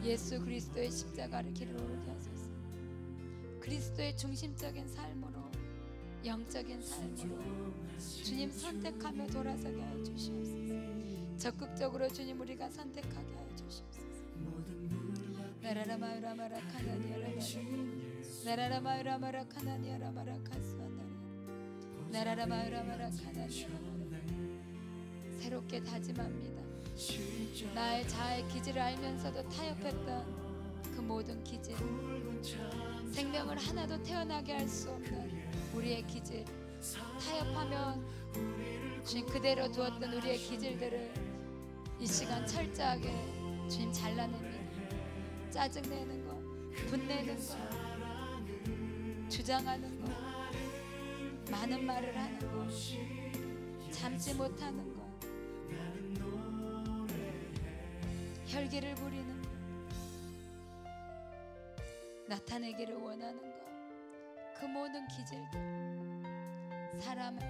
예수 그리스도의 십자가를 길을 오르게 하소서. 그리스도의 중심적인 삶으로 영적인 삶으로 주님 선택하며 돌아서게 하여 주시옵소서. 적극적으로 주님 우리가 선택하게 하여 주시옵소서. 나라라 마으라 마라 카나니아라 나라라 마으라 마라 카나니아라 마라 카스와나라 나라라 마으라 마라 카나니아라 새롭게 다짐합니다. 나의 자아의 기질을 알면서도 타협했던 그 모든 기질, 생명을 하나도 태어나게 할 수 없는 우리의 기질, 타협하면 주님 그대로 두었던 우리의 기질들을 이 시간 철저하게 주님 잘라냅니다. 짜증내는 거, 분내는 거, 주장하는 거, 많은 말을 하는 거, 참지 못하는 거, 혈기를 부리는 것, 나타내기를 원하는 것, 그 모든 기질들, 사람의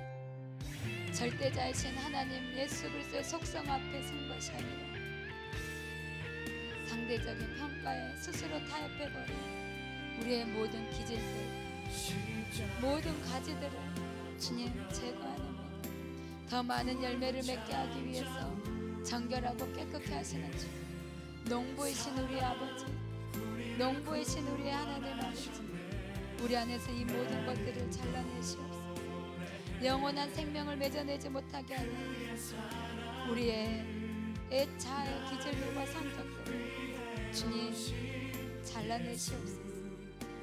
절대자이신 하나님 예수 그리스도의 속성 앞에 선 것이 아니라 상대적인 평가에 스스로 타협해버린 우리의 모든 기질들, 모든 가지들을 주님 제거하는 것, 더 많은 열매를 맺게 하기 위해서 정결하고 깨끗게 하시는 주, 농부이신 우리 아버지, 농부이신 우리 하나님 아버지, 우리 안에서 이 모든 것들을 잘라내시옵소서. 영원한 생명을 맺어내지 못하게 하는 우리의 자아의 기질들과 성격들을 주님 잘라내시옵소서.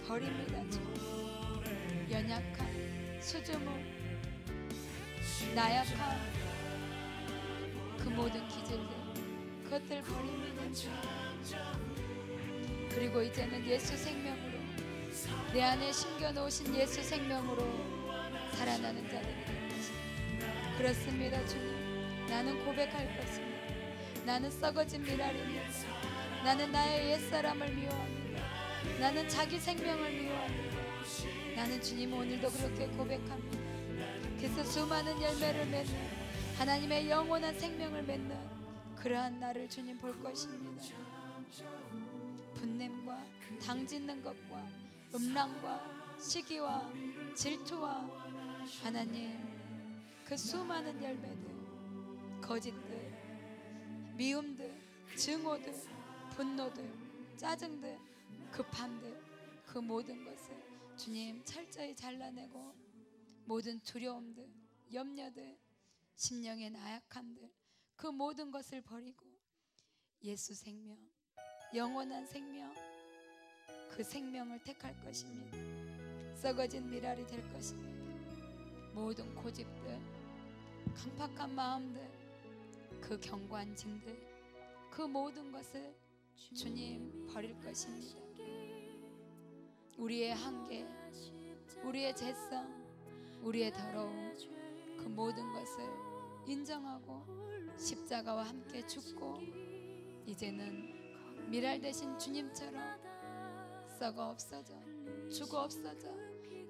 버립니다. 주님 연약함, 수줍음, 나약함, 그 모든 기질들, 그것들 버립니다. 그리고 이제는 예수 생명으로, 내 안에 심겨놓으신 예수 생명으로 살아나는 자들이 될 것입니다. 그렇습니다. 주님, 나는 고백할 것입니다. 나는 썩어진 미랄입니다. 나는 나의 옛사람을 미워합니다. 나는 자기 생명을 미워합니다. 나는 주님 오늘도 그렇게 고백합니다. 그래서 수많은 열매를 맺는 하나님의 영원한 생명을 맺는 그러한 나를 주님 볼 것입니다. 분냄과 당짓는 것과 음란과 시기와 질투와 하나님 그 수많은 열매들, 거짓들, 미움들, 증오들, 분노들, 짜증들, 급함들, 그 모든 것을 주님 철저히 잘라내고 모든 두려움들, 염려들, 심령의 나약함들, 그 모든 것을 버리고 예수 생명, 영원한 생명, 그 생명을 택할 것입니다. 썩어진 미랄이 될 것입니다. 모든 고집들, 강팍한 마음들, 그 경관징들, 그 모든 것을 주님 버릴 것입니다. 우리의 한계, 우리의 죄성, 우리의 더러움, 그 모든 것을 인정하고 십자가와 함께 죽고 이제는 미랄 대신 주님처럼 썩어 없어져, 죽어 없어져,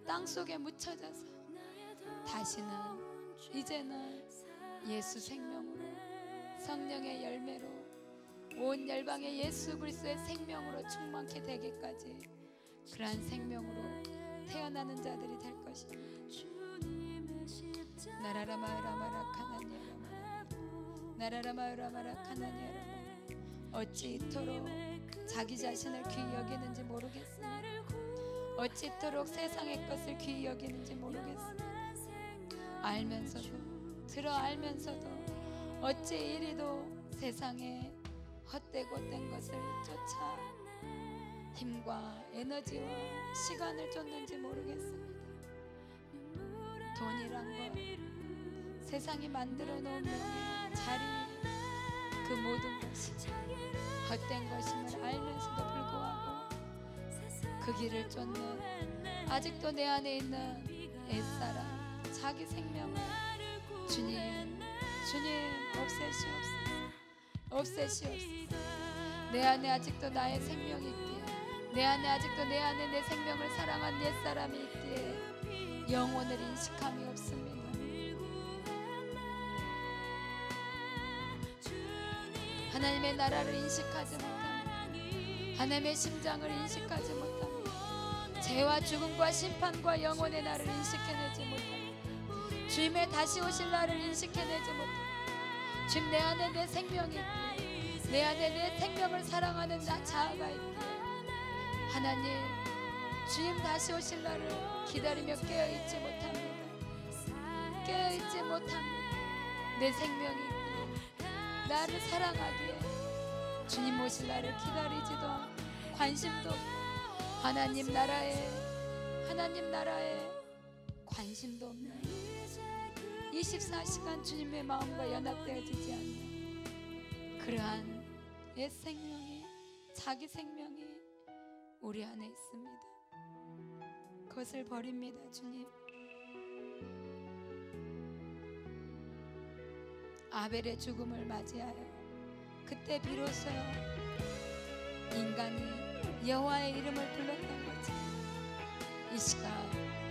땅속에 묻혀져서 다시는 이제는 예수 생명으로, 성령의 열매로, 온 열방의 예수 그리스도의 생명으로 충만케 되기까지 그러한 생명으로 태어나는 자들이 될 것입니다. 나라라 마으라 마라 카나니아라 마라 나라라 마으라 마라 카나니아라 마라 어찌 이토록 자기 자신을 귀히 여기는지 모르겠습니다. 어찌 이토록 세상의 것을 귀히 여기는지 모르겠습니다. 알면서도, 들어 알면서도 어찌 이리도 세상에 헛되고 된 것을 쫓아 힘과 에너지와 시간을 쫓는지 모르겠습니다. 돈이란 것, 세상이 만들어 놓은 자리, 그 모든 것이 헛된 것임을 알면서도 불구하고 그 길을 쫓는 아직도 내 안에 있는 옛사람, 자기 생명을 주님 없애시옵소서. 내 안에 아직도 나의 생명이 있기에, 내 안에 아직도 내 안에 내 생명을 사랑한 옛사람이 있기에 영혼을 인식함이 없습니다. 하나님의 나라를 인식하지 못합니다. 하나님의 심장을 인식하지 못합니다. 죄와 죽음과 심판과 영혼의 날을 인식해내지 못합니다. 주님의 다시 오실 날을 인식해내지 못합니다. 주님, 내 안에 내 생명이 있기에, 내 안에 내 생명을 사랑하는 나 자아가 있기에 하나님, 주님 다시 오실 날을 기다리며 깨어있지 못합니다. 깨어있지 못합니다. 내 생명이 있기에, 나를 사랑하기에 주님 오실 날을 기다리지도 않고 관심도 없고 하나님 나라에 관심도 없는 24시간 주님의 마음과 연합되어지지 않는 그러한 옛 생명이, 자기 생명이 우리 안에 있습니다. 그것을 버립니다. 주님, 아벨의 죽음을 맞이하여 그때 비로소 인간이 여호와의 이름을 불렀던 거지. 이 시간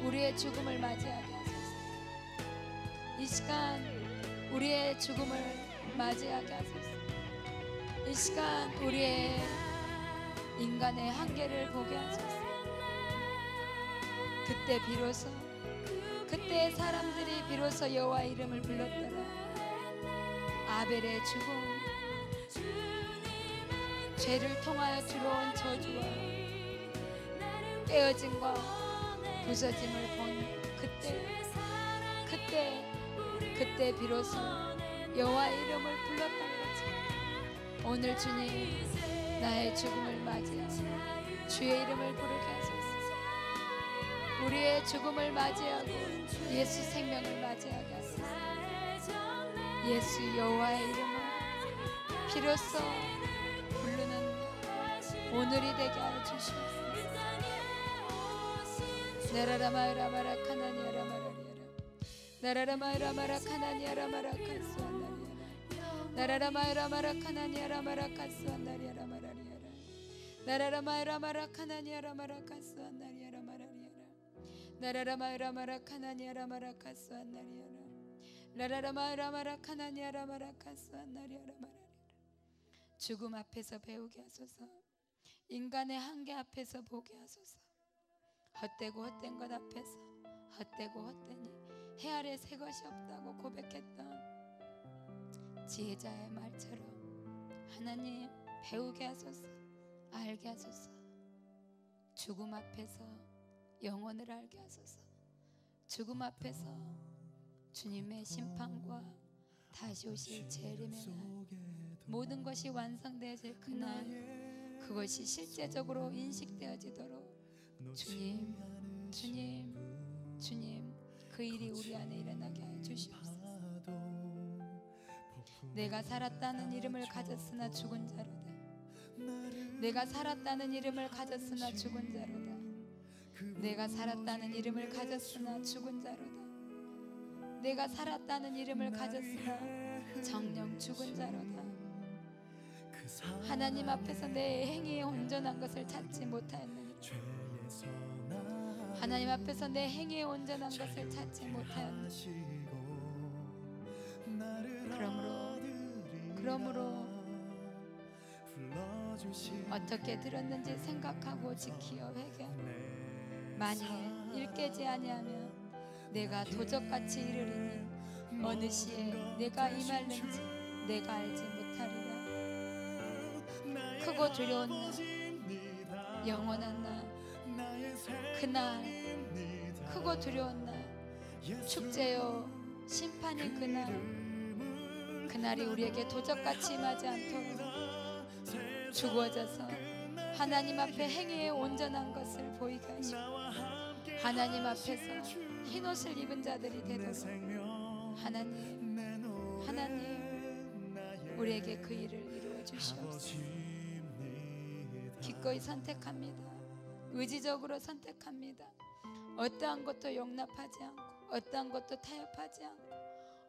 우리의 죽음을 맞이하게 하소서. 이 시간 우리의 죽음을 맞이하게 하소서. 이 시간 우리의 인간의 한계를 보게 하소서. 그때 비로소, 그때 사람들이 비로소 여호와의 이름을 불렀더라. 아벨의 죽음, 죄를 통하여 들어온 저주와 깨어짐과 부서짐을 본 그때 비로소 여호와의 이름을 불렀던 거지. 오늘 주님, 나의 죽음을 맞이하여 주의 이름을 부르게 하소서. 우리의 죽음을 맞이하고 예수 생명을 맞이하게 하소서. 예수 여호와의 이름을 비로소 부르는 오늘이 되게 하여 주시옵소서. 나라라마이라마라 카나니아라 마라리아라 나라라마이라마라 카나니아라 마라카스완나리아라 나라라마이라마라 카나니아라 마라카스완나리아라 마라리아라 나라라마이라마라 카나니아라 마라카스완나리아라 마라리아라 나라라마이라마라 카나니아라 마라카스완나리아라 나라라마이라마라 카나니아라 마라카스완나리아라 마라리아라. 죽음 앞에서 배우게 하소서. 인간의 한계 앞에서 보게 하소서. 헛되고 헛된 것 앞에서 헛되고 헛되니 해 아래 새 것이 없다고 고백했던 지혜자의 말처럼 하나님 배우게 하소서. 알게 하소서. 죽음 앞에서 영혼을 알게 하소서. 죽음 앞에서 주님의 심판과 다시 오실 재림의 날, 모든 것이 완성되어질 그날, 그것이 실제적으로 인식되어지도록 주님 그 일이 우리 안에 일어나게 하여 주시옵소서. 내가 살았다는 이름을 가졌으나 죽은 자로다. 내가 살았다는 이름을 가졌으나 죽은 자로다. 내가 살았다는 이름을 가졌으나 죽은 자로다. 내가 살았다는 이름을 가졌으나 정녕 죽은 자로다. 하나님 앞에서 내 행위에 온전한 것을 찾지 못하였느니라. 하나님 앞에서 내 행위에 온전한 것을 찾지 못하였느니라. 그러므로 어떻게 들었는지 생각하고 지키어 회개하라. 만일 일깨지 아니하면 내가 도적같이 이르리니 어느 시에 내가 임할는지 내가 알지 못하리라. 크고 두려운 날, 영원한 날, 그날, 크고 두려운 날, 축제요 심판이 그날이 우리에게 도적같이 임하지 않도록 죽어져서 하나님 앞에 행위에 온전한 것을 보이게 하시고 하나님 앞에서 흰옷을 입은 자들이 되도록 하나님 우리에게 그 일을 이루어 주시옵소서. 기꺼이 선택합니다. 의지적으로 선택합니다. 어떠한 것도 용납하지 않고, 어떠한 것도 타협하지 않고,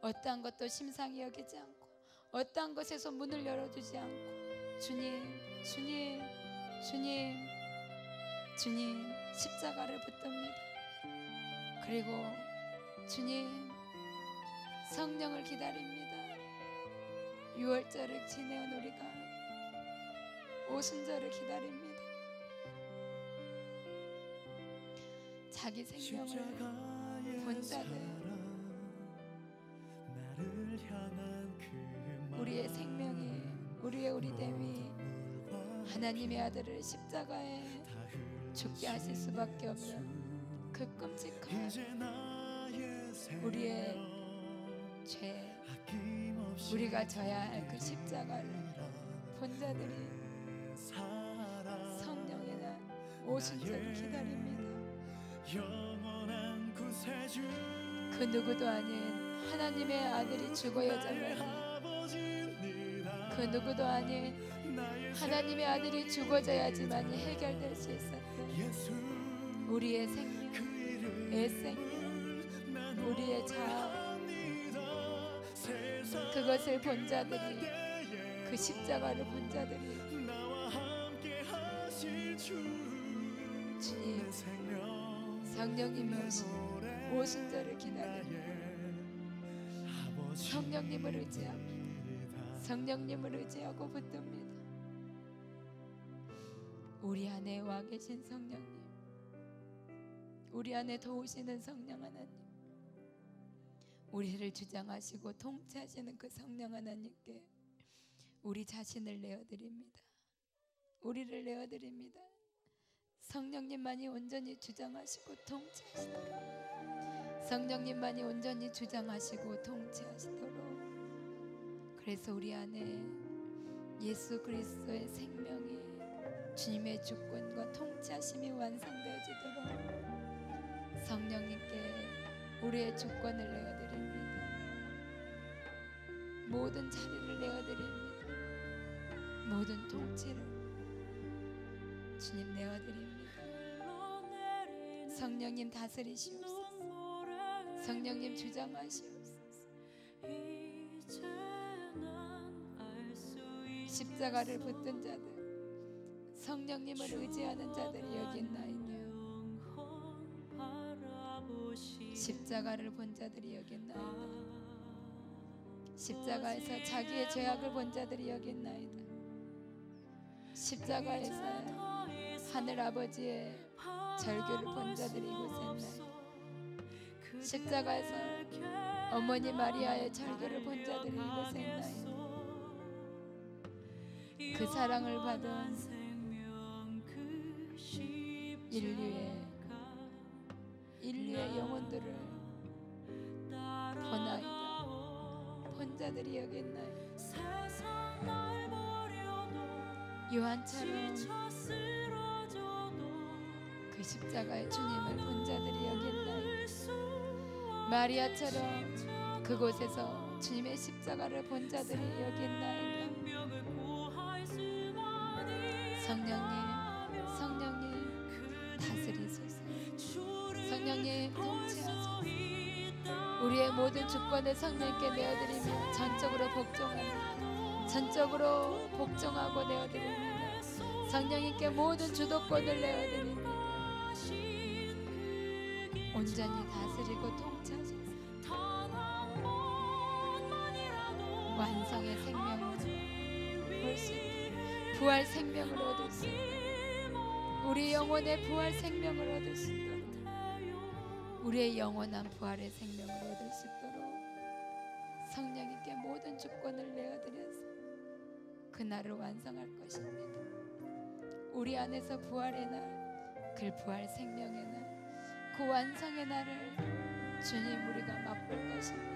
어떠한 것도 심상히 여기지 않고, 어떠한 것에서 문을 열어두지 않고, 주님 십자가를 붙듭니다. 그리고 주님 성령을 기다립니다. 유월절을 지내온 우리가 오순절을 기다립니다. 자기 생명을 본 자들, 우리의 생명이, 우리의 우리됨이 하나님의 아들을 십자가에 죽게 하실 수밖에 없는 그 끔찍한 우리의 죄, 우리가 져야 할 그 십자가를 본 자들이 성령의 날 오신 자를 기다립니다. 그 누구도 아닌 하나님의 아들이 죽어야자마니, 그 누구도 아닌 하나님의 아들이 죽어져야지만이 해결될 수 있었던 우리의 생명, 애생명, 우리의 자아, 그것을 본 자들이, 그 십자가를 본 자들이 주님, 성령님이 오신 자를 기다립니다. 성령님을 의지합니다. 성령님을 의지하고 붙듭니다. 우리 안에 와 계신 성령님, 우리 안에 도우시는 성령 하나님, 우리를 주장하시고 통치하시는 그 성령 하나님께 우리 자신을 내어드립니다. 우리를 내어드립니다. 성령님만이 온전히 주장하시고 통치하시도록, 성령님만이 온전히 주장하시고 통치하시도록, 그래서 우리 안에 예수 그리스도의 생명이, 주님의 주권과 통치하심이 완성되어지도록 성령님께 우리의 주권을 내어드립니다. 모든 자리를 내어드립니다. 모든 통치를 주님 내어드립니다. 성령님 다스리시옵소서. 성령님 주장하시옵소서. 십자가를 붙든 자들, 성령님을 의지하는 자들이 여기 있나이다. 십자가를 본 자들이 여기 있나이다. 십자가에서 자기의 죄악을 본 자들이 여기 있나이다. 십자가에서 하늘 아버지의 절규를 본 자들이 이곳에 있나이다. 십자가에서 어머니 마리아의 절규를 본 자들이 이곳에 있나이다. 그 사랑을 받은 인류의 영혼들을 보나이다. 본 자들이 여기 있나이다. 요한처럼 그 십자가의 주님을 본 자들이 여기 있나이다. 마리아처럼 그곳에서 주님의 십자가를 본 자들이 여기 있나이다. 성령님 다스리소서. 성령님 통치하소서. 우리의 모든 주권을 성령께 내어드리며 전적으로 복종하고 내어드립니다. 성령님께 모든 주도권을 내어드립니다. 온전히 다스리고 통치하소서. 완성의 생명을 볼 수 있도록, 부활 생명을 얻을 수 있도록, 우리 영혼의 부활 생명을 얻을 수 있도록, 우리의 영원한 부활의 생명을 얻을 수 있도록 성령님께 모든 주권을 내어드려서 그날을 완성할 것입니다. 우리 안에서 부활의 날, 그 부활 생명의 날, 그 완성의 날을 주님 우리가 맛볼 것입니다.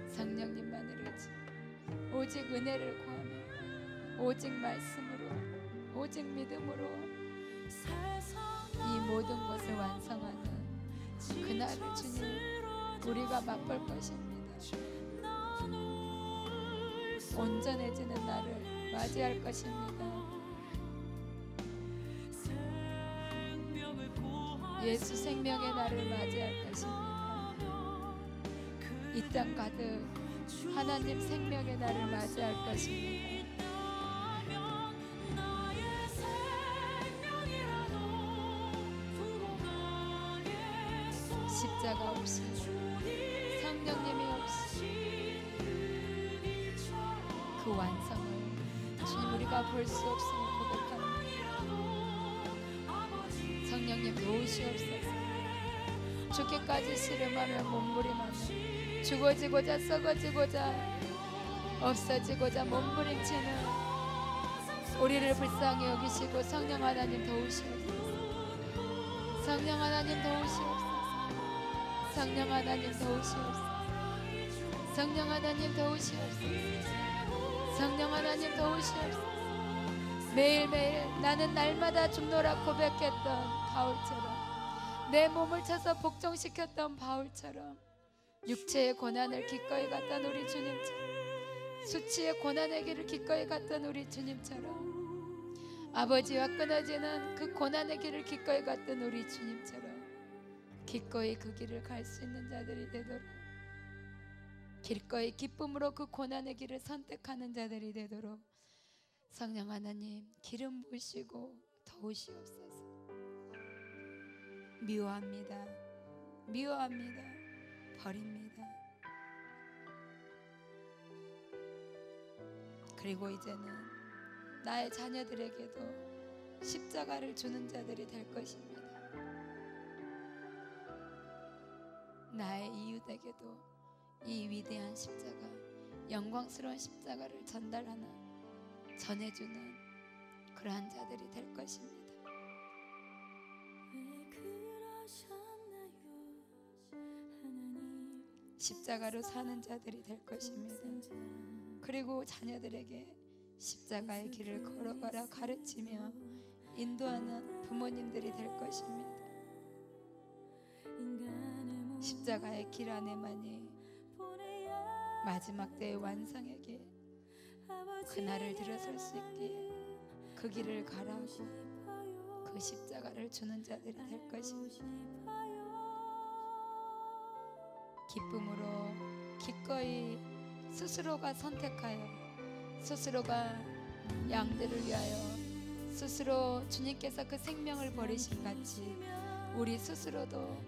성령님만을 의지, 오직 은혜를 구하며, 오직 말씀으로, 오직 믿음으로 이 모든 것을 완성하는 그날을 주님 우리가 맛볼 것입니다. 온전해지는 날을 맞이할 것입니다. 예수 생명의 날을 맞이할 것입니다. 이 땅 가득 하나님 생명의 날을 맞이할 것입니다. 십자가 없이, 성령님이 없이 그 완성을 주님 우리가 볼 수 없음을 고백합니다. 하나님 도우시옵소서. 죽기까지 씨름하며 몸부림하며 죽어지고자 썩어지고자 없어지고자 몸부림치는 우리를 불쌍히 여기시고 성령 하나님 도우시옵소서. 성령 하나님 도우시옵소서. 성령 하나님 도우시옵소서. 성령 하나님 도우시옵소서. 성령 하나님 도우시옵소서. 매일매일 나는 날마다 죽노라 고백했던 바울처럼, 내 몸을 쳐서 복종시켰던 바울처럼, 육체의 고난을 기꺼이 갔던 우리 주님처럼, 수치의 고난의 길을 기꺼이 갔던 우리 주님처럼, 아버지와 끊어지는 그 고난의 길을 기꺼이 갔던 우리 주님처럼 기꺼이 그 길을 갈 수 있는 자들이 되도록, 기꺼이 기쁨으로 그 고난의 길을 선택하는 자들이 되도록 성령 하나님 기름 부으시고 도우시옵소서. 미워합니다. 미워합니다. 버립니다. 그리고 이제는 나의 자녀들에게도 십자가를 주는 자들이 될 것입니다. 나의 이웃에게도 이 위대한 십자가, 영광스러운 십자가를 전달하는, 전해주는 그러한 자들이 될 것입니다. 십자가로 사는 자들이 될 것입니다. 그리고 자녀들에게 십자가의 길을 걸어가라 가르치며 인도하는 부모님들이 될 것입니다. 십자가의 길 안에만이 마지막 때의 완성의 길, 그날을 들어설 수 있기에 그 길을 가라고 그 십자가를 주는 자들이 될 것입니다. 기쁨으로 기꺼이 스스로가 선택하여, 스스로가 양들을 위하여 스스로 주님께서 그 생명을 버리신 같이 우리 스스로도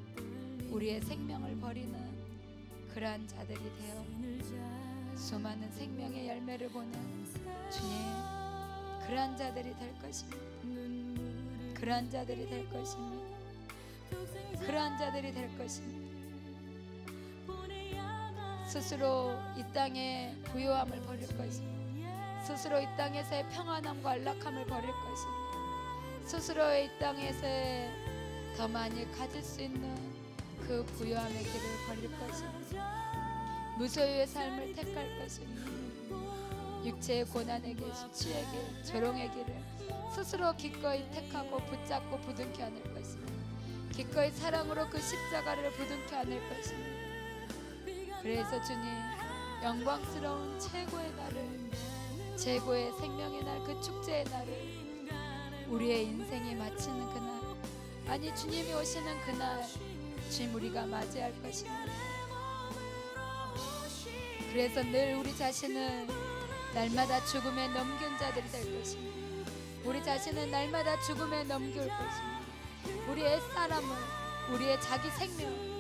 우리의 생명을 버리는 그러한 자들이 되어 수많은 생명의 열매를 보는 주님, 그러한 자들이 될 것입니다. 그러한 자들이 될 것입니다. 그러한 자들이 될 것입니다. 스스로 이 땅의 부요함을 버릴 것입니다. 스스로 이 땅에서의 평안함과 안락함을 버릴 것입니다. 스스로의 이 땅에서의 더 많이 가질 수 있는 그 부요함의 길을 버릴 것입니다. 무소유의 삶을 택할 것입니다. 육체의 고난의 길, 수치의 길, 조롱의 길을 스스로 기꺼이 택하고 붙잡고 부둥켜 안을 것입니다. 기꺼이 사랑으로 그 십자가를 부둥켜 안을 것입니다. 그래서 주님, 영광스러운 최고의 날을, 최고의 생명의 날, 그 축제의 날을, 우리의 인생이 마치는 그날, 아니 주님이 오시는 그날 주님 우리가 맞이할 것입니다. 그래서 늘 우리 자신을 날마다 죽음에 넘긴 자들이 될 것입니다. 우리 자신을 날마다 죽음에 넘길 것입니다. 우리의 옛사람을, 우리의 자기 생명,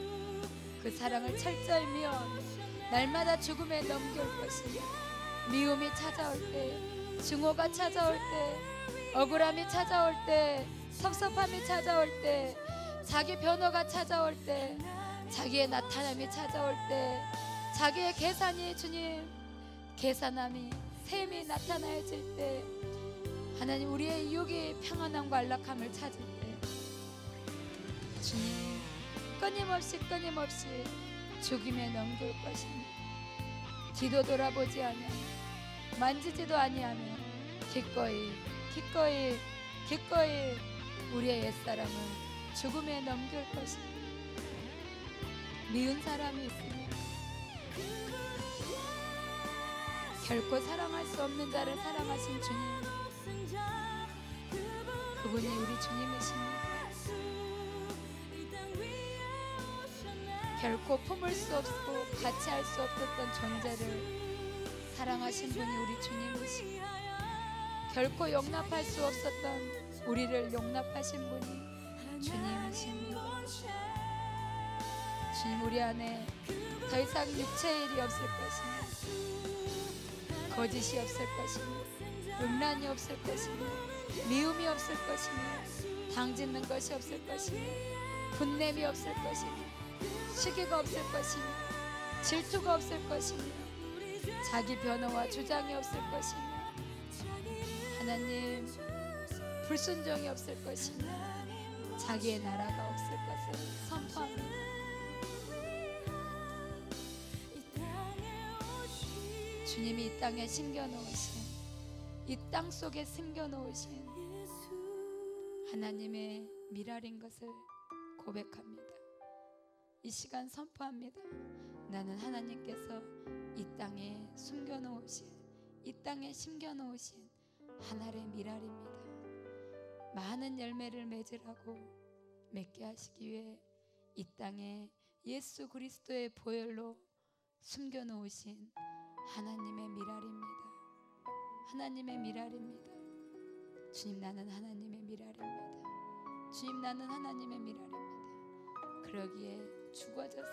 그 사랑을 철저히 미워하며 날마다 죽음에 넘길 것입니다. 미움이 찾아올 때, 증오가 찾아올 때, 억울함이 찾아올 때, 섭섭함이 찾아올 때, 자기 변호가 찾아올 때, 자기의 나타남이 찾아올 때, 자기의 계산이 주님, 계산함이, 셈이 나타나질 때, 하나님 우리의 유혹이 평안함과 안락함을 찾을 때 주님 끊임없이 죽임에 넘길 것입니다. 뒤도 돌아보지 않아 만지지도 아니하며 기꺼이 우리의 옛사람을 죽음에 넘길 것입니다. 미운 사람이 있습니다. 결코 사랑할 수 없는 자를 사랑하신 주님, 그분이 우리 주님이십니다. 결코 품을 수 없고 같이 할 수 없었던 존재를 사랑하신 분이 우리 주님이십니다. 결코 용납할 수 없었던 우리를 용납하신 분이 주님이십니다. 주님, 우리 안에 더 이상 육체의 일이 없을 것입니다. 거짓이 없을 것입니다. 음란이 없을 것입니다. 미움이 없을 것이며 당짓는 것이 없을 것이며 분냄이 없을 것이며 시기가 없을 것이며 질투가 없을 것이며 자기 변호와 주장이 없을 것이며 하나님 불순종이 없을 것이며 자기의 나라가 없을 것을 선포합니다. 주님이 이 땅에 심겨놓으신, 이 땅 속에 숨겨놓으신 하나님의 미랄인 것을 고백합니다. 이 시간 선포합니다. 나는 하나님께서 이 땅에 숨겨놓으신, 이 땅에 심겨놓으신 하나의 미랄입니다. 많은 열매를 맺으라고 맺게 하시기 위해 이 땅에 예수 그리스도의 보혈로 숨겨놓으신 하나님의 미랄입니다. 하나님의 미랄입니다. 주님, 나는 하나님의 미랄입니다. 주님, 나는 하나님의 미랄입니다. 그러기에 죽어져서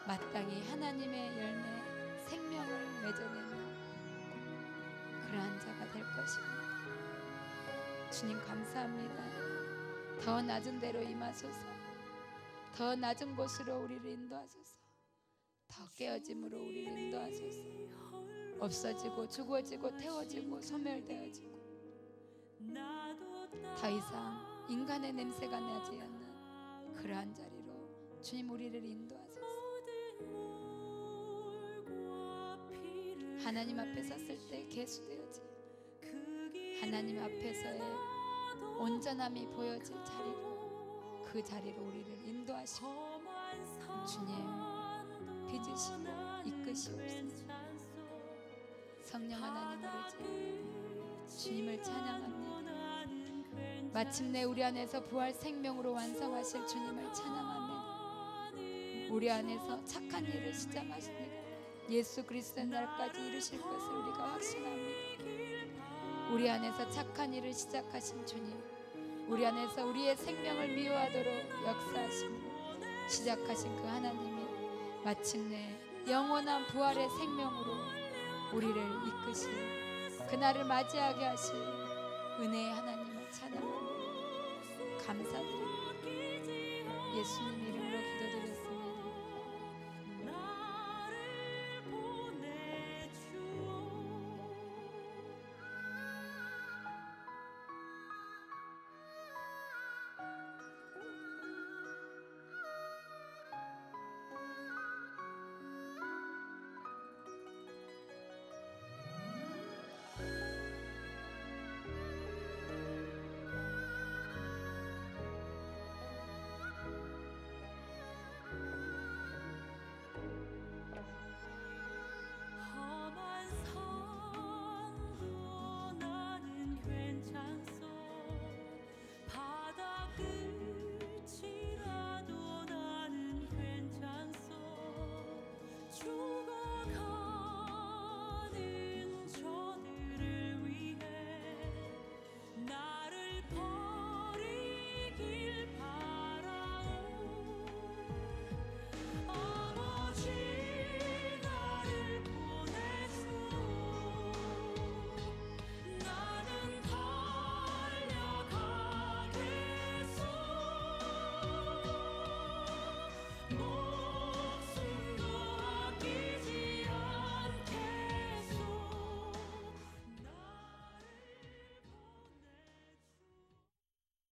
마땅히 하나님의 열매 생명을 맺어내는 그러한 자가 될 것입니다. 주님 감사합니다. 더 낮은 데로 임하소서. 더 낮은 곳으로 우리를 인도하소서. 더 깨어짐으로 우리를 인도하소서. 없어지고 죽어지고 태워지고 소멸되어지고 더 이상 인간의 냄새가 나지 않는 그러한 자리로 주님 우리를 인도하소서. 하나님 앞에 섰을 때 계수되어지 하나님 앞에서의 온전함이 보여질 자리로, 그 자리로 우리를 인도하시고 주님 빚으시고 이끄시옵소서. 성령 하나님 오르지 주님을 찬양합니다. 마침내 우리 안에서 부활 생명으로 완성하실 주님을 찬양합니다. 우리 안에서 착한 일을 시작하십니다. 예수 그리스도의 날까지 이루실 것을 우리가 확신합니다. 우리 안에서 착한 일을 시작하신 주님, 우리 안에서 우리의 생명을 미워하도록 역사하시고 시작하신 그 하나님이 마침내 영원한 부활의 생명으로 우리를 이끄실 그날을 맞이하게 하실 은혜의 하나님을 찬양합니다. 감사드립니다. 예수님 이름